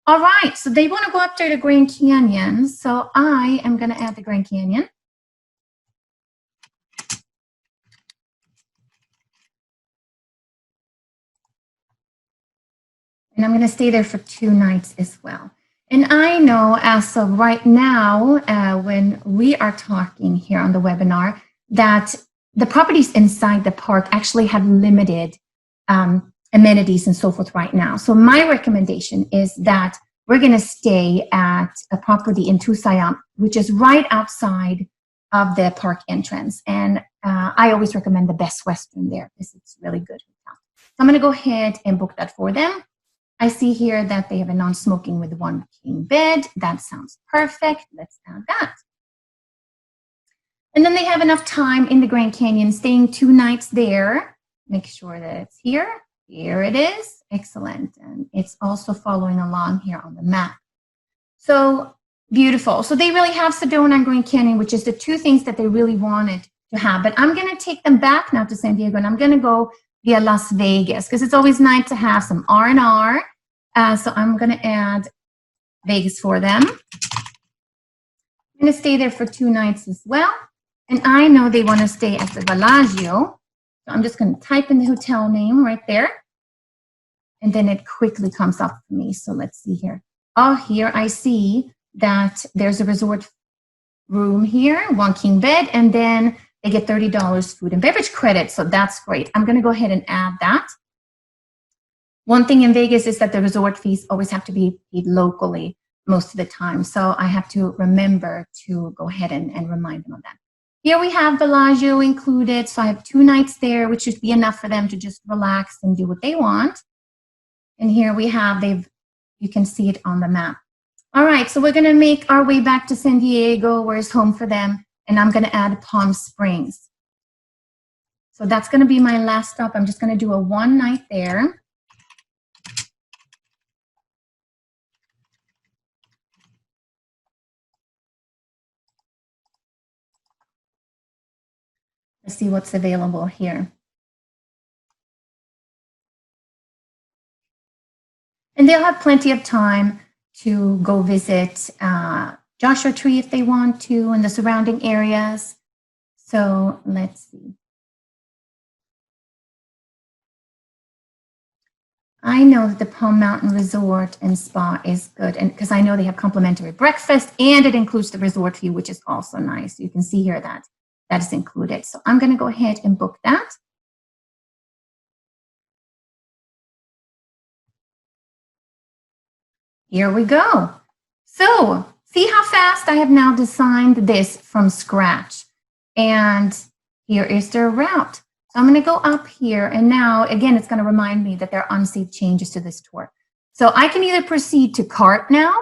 All right, so they want to go up there to Grand Canyon. So I am going to add the Grand Canyon. And I'm going to stay there for 2 nights as well. And I know as of right now, when we are talking here on the webinar, that the properties inside the park actually have limited amenities and so forth right now. So my recommendation is that we're going to stay at a property in Tusayan, which is right outside of the park entrance. And I always recommend the Best Western there because it's really good. So I'm going to go ahead and book that for them. I see here that they have a non-smoking with 1 king bed. That sounds perfect. Let's add that. And then they have enough time in the Grand Canyon, staying 2 nights there. Make sure that it's here. Here it is. Excellent. And it's also following along here on the map. So beautiful. So they really have Sedona and Grand Canyon, which is the 2 things that they really wanted to have. But I'm going to take them back now to San Diego, and I'm going to go via Las Vegas because it's always nice to have some R&R. So I'm going to add Vegas for them. I'm going to stay there for 2 nights as well. And I know they want to stay at the Bellagio. So I'm just going to type in the hotel name right there. And then it quickly comes up for me. So let's see here. Oh, here I see that there's a resort room here, 1 king bed, and then they get $30 food and beverage credit. So that's great. I'm going to go ahead and add that. One thing in Vegas is that the resort fees always have to be paid locally most of the time. So I have to remember to go ahead and remind them of that. Here we have Bellagio included. So I have 2 nights there, which should be enough for them to just relax and do what they want. And here we have, you can see it on the map. All right, so we're going to make our way back to San Diego, where it's home for them. And I'm going to add Palm Springs. So that's going to be my last stop. I'm just going to do a 1 night there. Let's see what's available here. And they'll have plenty of time to go visit Joshua Tree if they want to and the surrounding areas. So let's see. I know that the Palm Mountain Resort and Spa is good, and because I know they have complimentary breakfast and it includes the resort fee, which is also nice. You can see here that that is included. So I'm going to go ahead and book that. Here we go. So see how fast I have now designed this from scratch. And here is their route. So I'm going to go up here. And now, again, it's going to remind me that there are unsafe changes to this tour. So I can either proceed to cart now,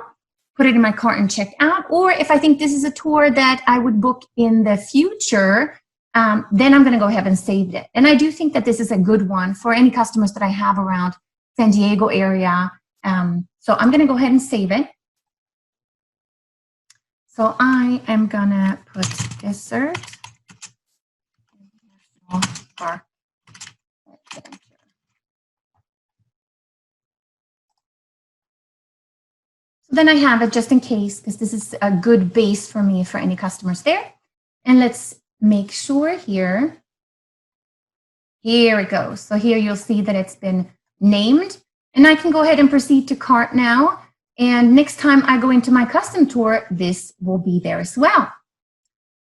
put it in my cart and check out, or if I think this is a tour that I would book in the future, then I'm going to go ahead and save it. And I do think that this is a good one for any customers that I have around San Diego area. So I'm going to go ahead and save it. So I am going to put dessert. Park. So then I have it just in case, because this is a good base for me for any customers there. And let's make sure here. Here it goes. So here you'll see that it's been named. And I can go ahead and proceed to cart now. And next time I go into my custom tour, this will be there as well.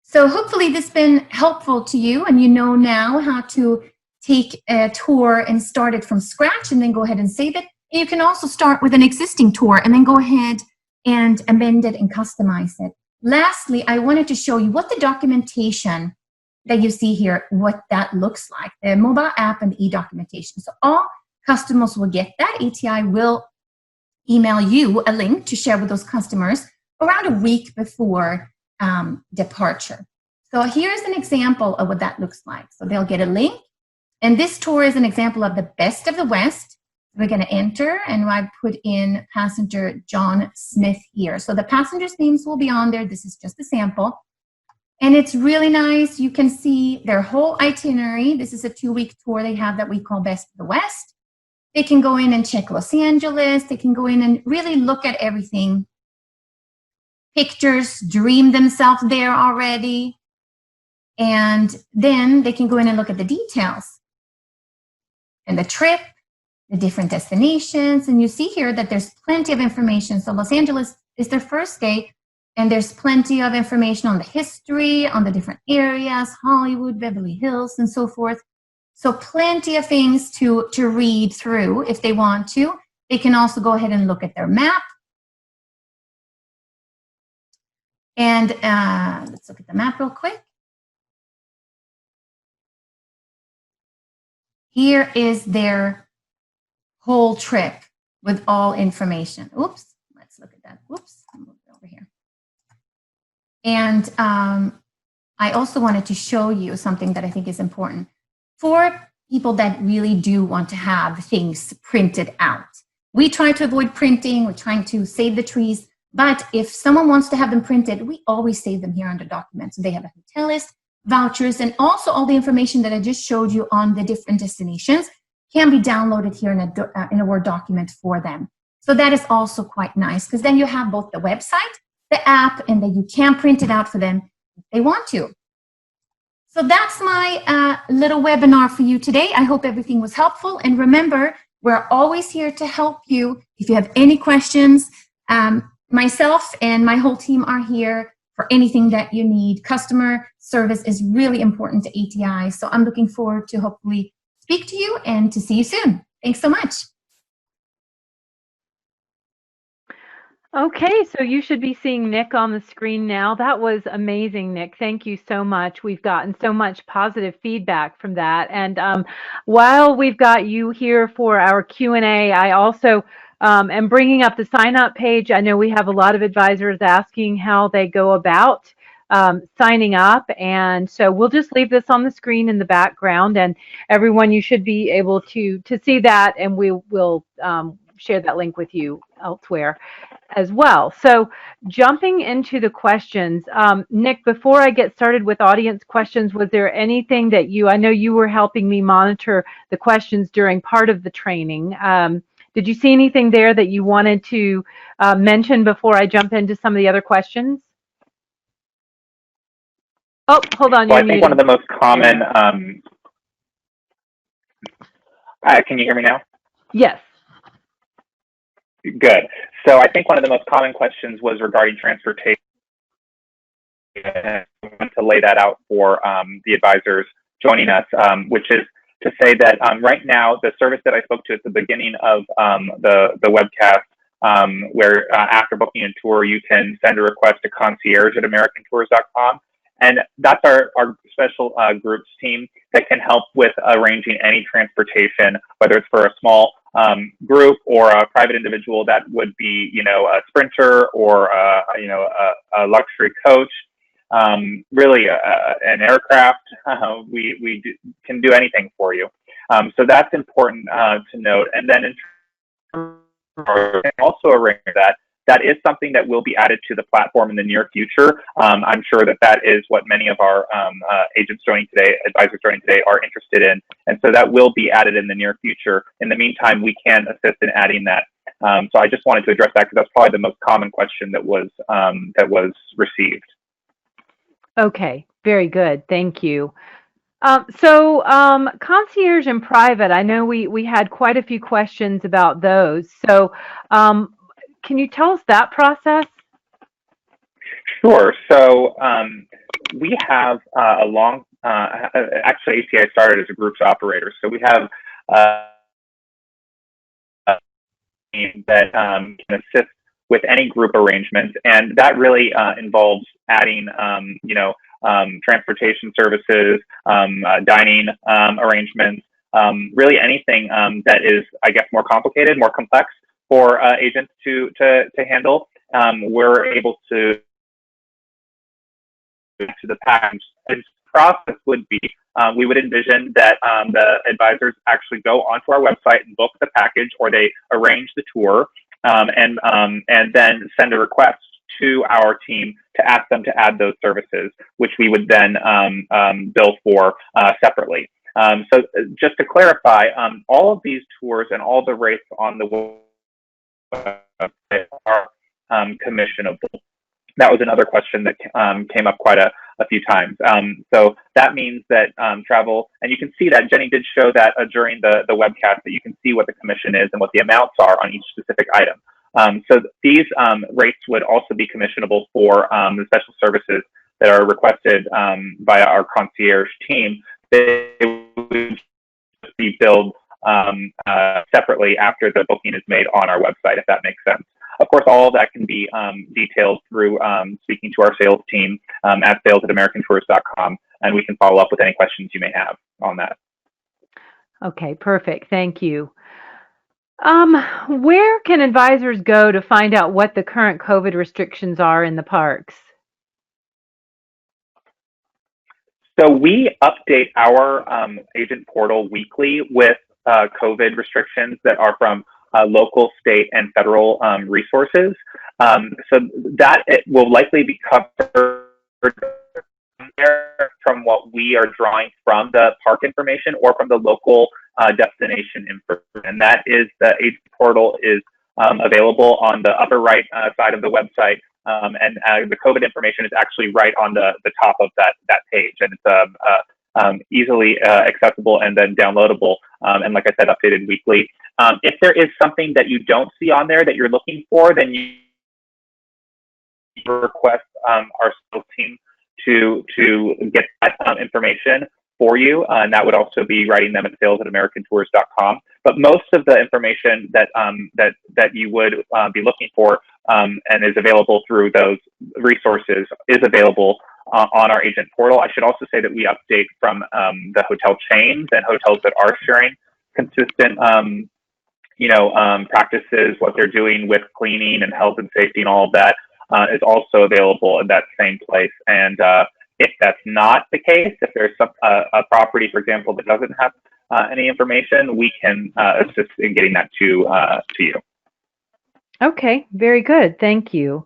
So hopefully this has been helpful to you, and you know now how to take a tour and start it from scratch and then go ahead and save it. And you can also start with an existing tour and then go ahead and amend it and customize it. Lastly, I wanted to show you what the documentation that you see here, what that looks like, the mobile app and e-documentation. So all customers will get that. ATI will email you a link to share with those customers around a week before departure. So here's an example of what that looks like. So they'll get a link, and this tour is an example of the Best of the West. We're going to enter, and I put in passenger John Smith here. So the passengers' names will be on there. This is just a sample. And it's really nice. You can see their whole itinerary. This is a 2-week tour they have that we call Best of the West. They can go in and check Los Angeles. They can go in and really look at everything. Pictures, dream themselves there already. And then they can go in and look at the details and the trip, the different destinations. And you see here that there's plenty of information. So Los Angeles is their first day, and there's plenty of information on the history, on the different areas, Hollywood, Beverly Hills, and so forth. So plenty of things to read through if they want to. They can also go ahead and look at their map. And let's look at the map real quick. Here is their whole trip with all information. Oops, let's look at that. Oops, I'll move it over here. And I also wanted to show you something that I think is important for people that really do want to have things printed out. We try to avoid printing. We're trying to save the trees. But if someone wants to have them printed, we always save them here under documents. So they have a hotel list, vouchers, and also all the information that I just showed you on the different destinations can be downloaded here in a Word document for them. So that is also quite nice, because then you have both the website, the app, and then you can print it out for them if they want to. So that's my little webinar for you today. I hope everything was helpful. And remember, we're always here to help you. If you have any questions, myself and my whole team are here for anything that you need. Customer service is really important to ATI. So I'm looking forward to hopefully speak to you and to see you soon. Thanks so much. Okay, so you should be seeing Nick on the screen now. That was amazing, Nick. Thank you so much. We've gotten so much positive feedback from that. And while we've got you here for our Q&A, I also am bringing up the sign-up page. I know we have a lot of advisors asking how they go about signing up. And so we'll just leave this on the screen in the background. And everyone, you should be able to see that, and we will share that link with you elsewhere as well. So jumping into the questions, Nick, before I get started with audience questions, was there anything that I know you were helping me monitor the questions during part of the training. Did you see anything there that you wanted to mention before I jump into some of the other questions? Oh, hold on. Well, I think one of the most common, can you hear me now? Yes. Good. So I think one of the most common questions was regarding transportation. I want to lay that out for the advisors joining us, which is to say that right now, the service that I spoke to at the beginning of the webcast, where after booking a tour, you can send a request to concierge at AmericanTours.com. And that's our special groups team that can help with arranging any transportation, whether it's for a small group or a private individual that would be, a sprinter or, a luxury coach, really an aircraft. We can do anything for you. So that's important to note. And then in terms of also arrange that is something that will be added to the platform in the near future. I'm sure that is what many of our agents joining today, advisors joining today, are interested in. And so that will be added in the near future. In the meantime, we can assist in adding that. So I just wanted to address that because that's probably the most common question that was received. Okay, very good. Thank you. So concierge and private, I know we had quite a few questions about those. So can you tell us that process? Sure. So we have a long actually ATI started as a groups operator. So we have a team that can assist with any group arrangements, and that really involves adding, transportation services, dining arrangements, really anything that is, I guess, more complicated, more complex for agents to handle. We're able to the package. The process would be, we would envision that the advisors actually go onto our website and book the package, or they arrange the tour, and then send a request to our team to ask them to add those services, which we would then bill for separately. So just to clarify, all of these tours and all the rates on the website are commissionable. That was another question that came up quite a few times. So that means that travel, and you can see that Jenny did show that during the webcast, that you can see what the commission is and what the amounts are on each specific item. So these rates would also be commissionable for the special services that are requested by our concierge team. They would be billed separately after the booking is made on our website, if that makes sense. Of course, all of that can be detailed through speaking to our sales team at sales@AmericanTours.com, and we can follow up with any questions you may have on that. Okay, perfect. Thank you. Where can advisors go to find out what the current COVID restrictions are in the parks? So we update our agent portal weekly with COVID restrictions that are from local, state, and federal resources. So that it will likely be covered from what we are drawing from the park information or from the local destination information. And that is, the agent portal is available on the upper right side of the website. And the COVID information is actually right on the top of that page. And it's easily accessible and then downloadable. And like I said, updated weekly. If there is something that you don't see on there that you're looking for, then you request our sales team to get that information for you, and that would also be writing them at sales@AmericanTours.com. But most of the information that you would be looking for and is available through those resources is available on our agent portal. I should also say that we update from the hotel chains and hotels that are sharing consistent practices, what they're doing with cleaning and health and safety and all of that is also available in that same place. And if that's not the case, if there's a property, for example, that doesn't have any information, we can assist in getting that to you. Okay, very good. Thank you.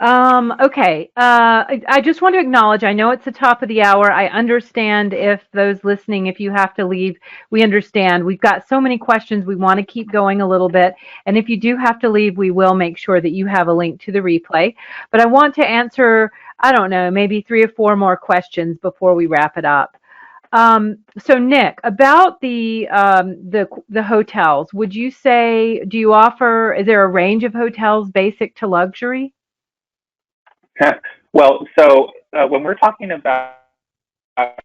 Okay, I just want to acknowledge, I know it's the top of the hour. I understand if those listening, if you have to leave, we understand. We've got so many questions. We want to keep going a little bit. And if you do have to leave, we will make sure that you have a link to the replay. But I want to answer, I don't know, maybe 3 or 4 more questions before we wrap it up. So Nick, about the hotels, would you say, do you offer, is there a range of hotels basic to luxury? Well, so when we're talking about our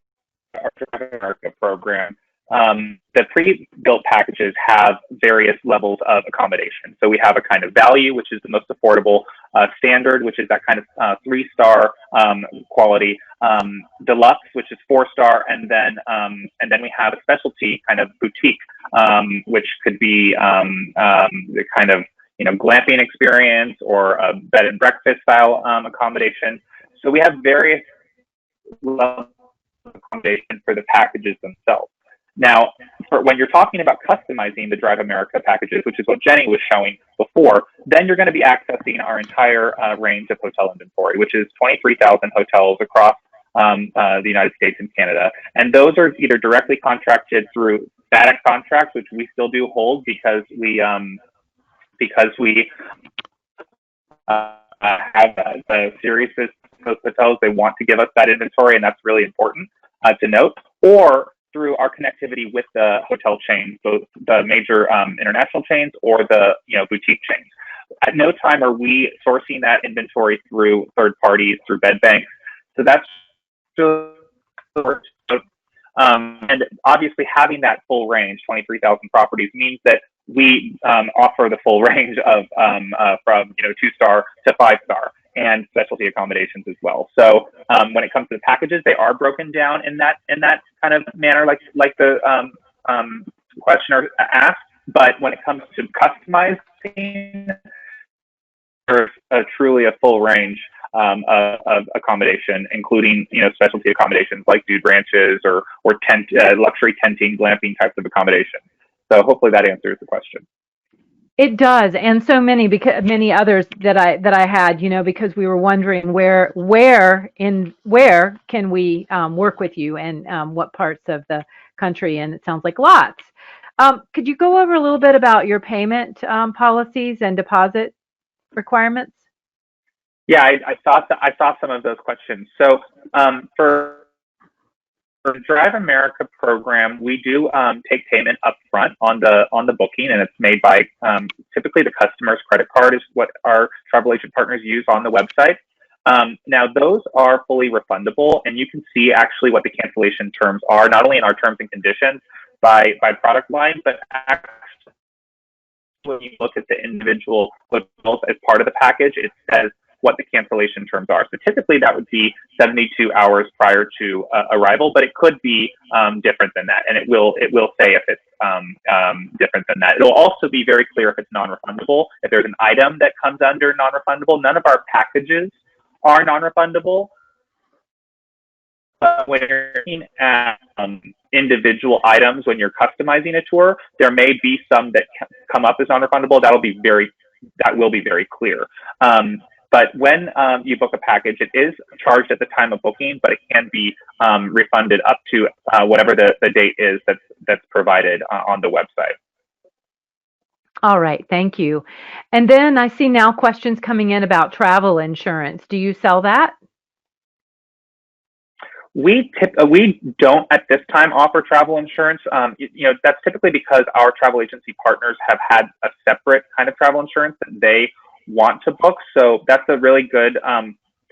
DriveAmerica program, the pre-built packages have various levels of accommodation. So we have a kind of value, which is the most affordable, standard, which is that kind of 3-star quality, deluxe, which is 4-star, and then we have a specialty kind of boutique, which could be the kind of glamping experience or a bed and breakfast style accommodation. So we have various levels of accommodation for the packages themselves. Now, when you're talking about customizing the DriveAmerica packages, which is what Jenny was showing before, then you're going to be accessing our entire range of hotel inventory, which is 23,000 hotels across the United States and Canada. And those are either directly contracted through static contracts, which we still do hold because we have a series of hotels. They want to give us that inventory, and that's really important to note. Or through our connectivity with the hotel chains, both the major international chains or the boutique chains. At no time are we sourcing that inventory through third parties, through bed banks. So that's And obviously having that full range, 23,000 properties, means that we offer the full range of from 2-star to 5-star and specialty accommodations as well. So when it comes to the packages, they are broken down in that kind of manner, like the questioner asked. But when it comes to customizing, there's truly a full range of accommodation, including specialty accommodations like dude ranches or tent luxury tenting, glamping types of accommodations. So hopefully that answers the question. It does, and so many many others that I had, because we were wondering where can we work with you, and what parts of the country, and it sounds like lots. Could you go over a little bit about your payment policies and deposit requirements? Yeah, I saw some of those questions. So for the DriveAmerica program, we do take payment up front on the booking, and it's made by typically the customer's credit card is what our travel agent partners use on the website. Now, those are fully refundable, and you can see actually what the cancellation terms are, not only in our terms and conditions by product line, but actually when you look at the individual hotels as part of the package, it says what the cancellation terms are. So typically that would be 72 hours prior to arrival, but it could be different than that, and it will say if it's different than that. It'll also be very clear if it's non-refundable. If there's an item that comes under non-refundable, none of our packages are non-refundable. But when you're looking at individual items, when you're customizing a tour, there may be some that come up as non-refundable. That will be very clear. But when you book a package, it is charged at the time of booking, but it can be refunded up to whatever the date is that's provided on the website. All right, thank you. And then I see now questions coming in about travel insurance. Do you sell that? We don't at this time offer travel insurance. That's typically because our travel agency partners have had a separate kind of travel insurance that they want to book. So that's a really good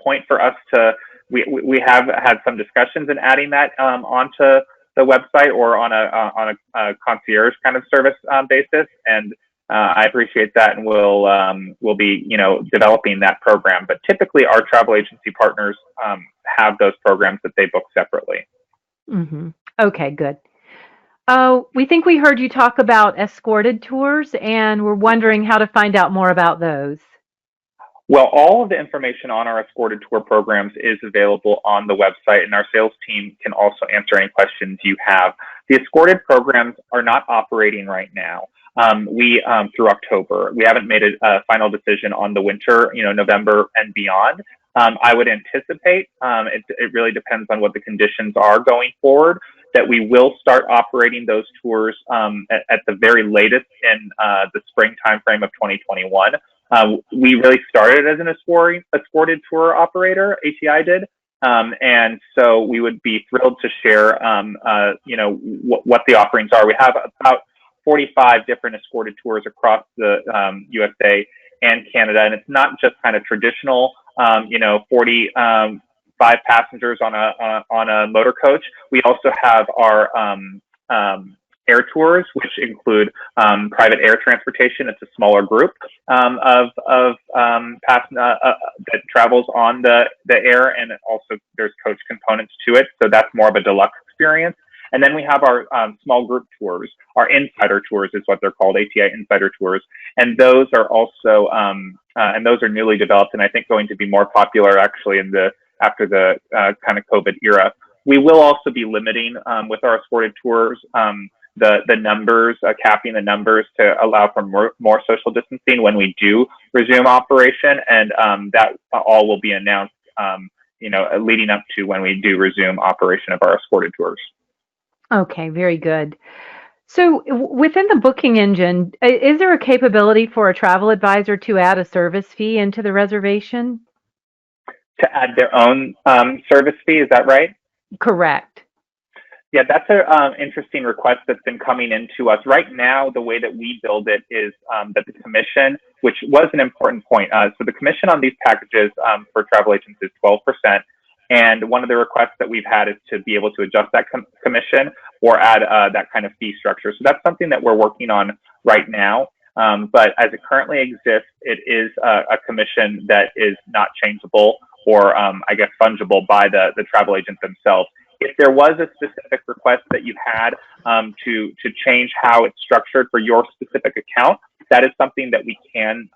point for us to. We have had some discussions in adding that onto the website or on a concierge kind of service basis, and I appreciate that, and we'll be developing that program. But typically, our travel agency partners have those programs that they book separately. Mm-hmm. Okay, good. We think we heard you talk about escorted tours, and we're wondering how to find out more about those. Well, all of the information on our escorted tour programs is available on the website, and our sales team can also answer any questions you have. The escorted programs are not operating right now. Through October, we haven't made a final decision on the winter, November and beyond. I would anticipate, it really depends on what the conditions are going forward, that we will start operating those tours at the very latest in the spring timeframe of 2021. We really started as an escorted tour operator, ATI did. And so we would be thrilled to share, what the offerings are. We have about 45 different escorted tours across the USA and Canada, and it's not just kind of traditional, 45 passengers on a motor coach. We also have our air tours, which include private air transportation. It's a smaller group that travels on the air, and also there's coach components to it. So that's more of a deluxe experience. And then we have our small group tours, our insider tours is what they're called, ATI insider tours. And those are also, those are newly developed, and I think going to be more popular actually after the kind of COVID era. We will also be limiting with our escorted tours the numbers, capping the numbers to allow for more social distancing when we do resume operation, and that all will be announced, leading up to when we do resume operation of our escorted tours. Okay, very good. So within the booking engine, is there a capability for a travel advisor to add a service fee into the reservation? To add their own service fee, is that right? Correct. Yeah, that's an interesting request that's been coming into us. Right now, the way that we build it is that the commission, which was an important point, so the commission on these packages for travel agents is 12%. And one of the requests that we've had is to be able to adjust that commission or add that kind of fee structure. So that's something that we're working on right now. But as it currently exists, it is a commission that is not changeable or I guess fungible by the travel agent themselves. If there was a specific request that you had to change how it's structured for your specific account, that is something that we can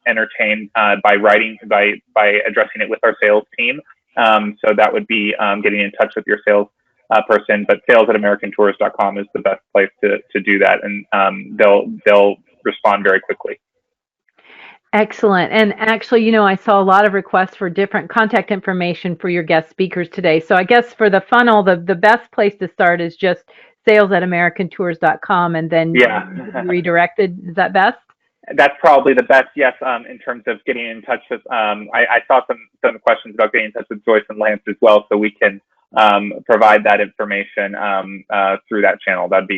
entertain by addressing it with our sales team. So that would be getting in touch with your sales person, but sales at AmericanTours.com is the best place to do that, and they'll respond very quickly. Excellent. And actually, I saw a lot of requests for different contact information for your guest speakers today. So I guess for the funnel, the best place to start is just sales at AmericanTours.com, and then redirected. Is that best? That's probably the best, yes, in terms of getting in touch with, I saw some questions about getting in touch with Joyce and Lance as well, so we can provide that information through that channel. That'd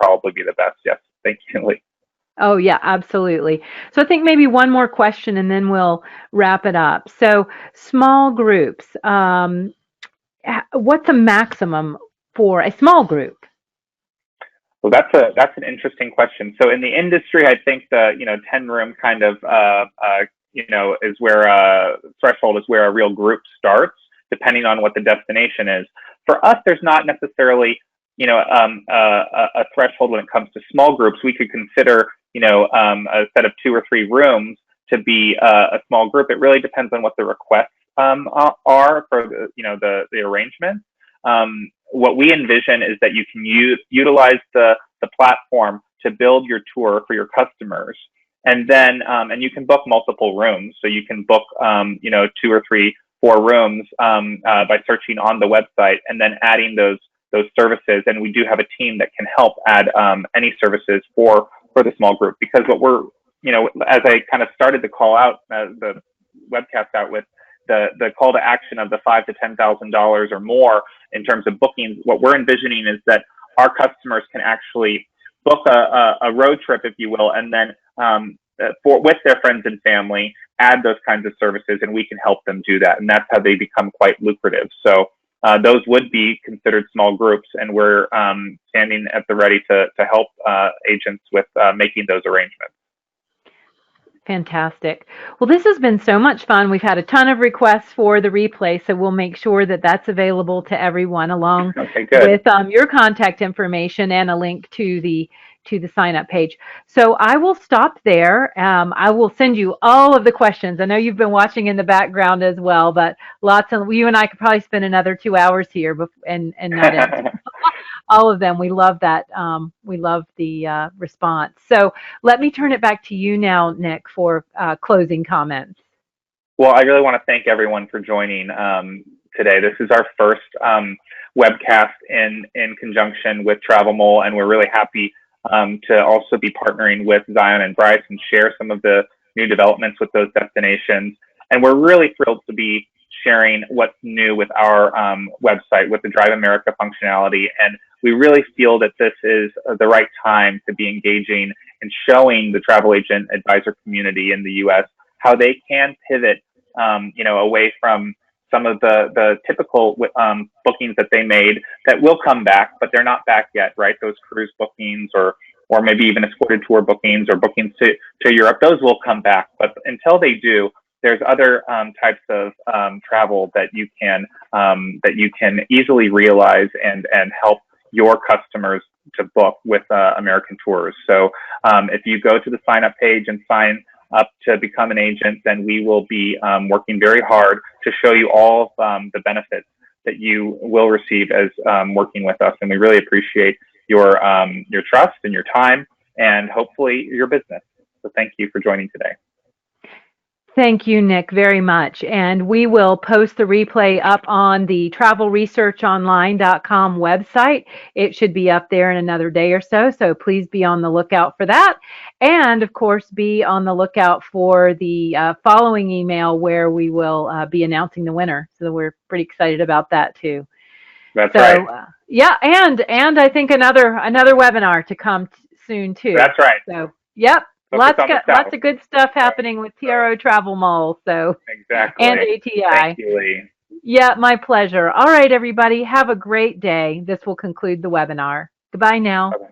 probably be the best, yes. Thank you, Lee. Oh, yeah, absolutely. So I think maybe one more question and then we'll wrap it up. So small groups, what's a maximum for a small group? Well, that's an interesting question. So in the industry, I think the 10-room kind of is where threshold is where a real group starts, depending on what the destination is. For us, there's not necessarily a threshold when it comes to small groups. We could consider a set of 2 or 3 rooms to be a small group. It really depends on what the requests are for the arrangement. What we envision is that you can utilize the platform to build your tour for your customers, and then and you can book multiple rooms. So you can book 2 or 3, 4 rooms by searching on the website and then adding those services. And we do have a team that can help add any services for the small group, because what we're as I kind of started the call out, the webcast out with the call to action of the $5,000 to $10,000 or more in terms of bookings, what we're envisioning is that our customers can actually book a road trip, if you will, and then with their friends and family, add those kinds of services, and we can help them do that. And that's how they become quite lucrative. So those would be considered small groups, and we're standing at the ready to help agents with making those arrangements. Fantastic. Well, this has been so much fun. We've had a ton of requests for the replay, so we'll make sure that that's available to everyone, along with your contact information and a link to the sign up page. So I will stop there. I will send you all of the questions. I know you've been watching in the background as well, but you and I could probably spend another 2 hours here and not answer all of them. We love that. We love the response. So let me turn it back to you now, Nick, for closing comments. Well, I really want to thank everyone for joining today. This is our first webcast in conjunction with Travel Mole, and we're really happy to also be partnering with Zion and Bryce and share some of the new developments with those destinations. And we're really thrilled to be sharing what's new with our website with the DriveAmerica functionality. And we really feel that this is the right time to be engaging and showing the travel agent advisor community in the U.S. how they can pivot, away from some of the typical bookings that they made that will come back, but they're not back yet, right? Those cruise bookings or maybe even escorted tour bookings or bookings to Europe, those will come back. But until they do, there's other types of travel that you can easily realize and help your customers to book with American Tours. So if you go to the sign up page and sign up to become an agent, then we will be working very hard to show you all of the benefits that you will receive as working with us. And we really appreciate your trust and your time, and hopefully your business. So thank you for joining today. Thank you, Nick, very much. And we will post the replay up on the travelresearchonline.com website. It should be up there in another day or so, so please be on the lookout for that. And, of course, be on the lookout for the following email where we will be announcing the winner. So we're pretty excited about that, too. That's right. Yeah, and I think another webinar to come soon, too. That's right. So, yep. Lots of good stuff happening with TRO Travel Mole, so exactly. And ATI. Thank you, Lee. Yeah, my pleasure. All right, everybody, have a great day. This will conclude the webinar. Goodbye now. Bye-bye.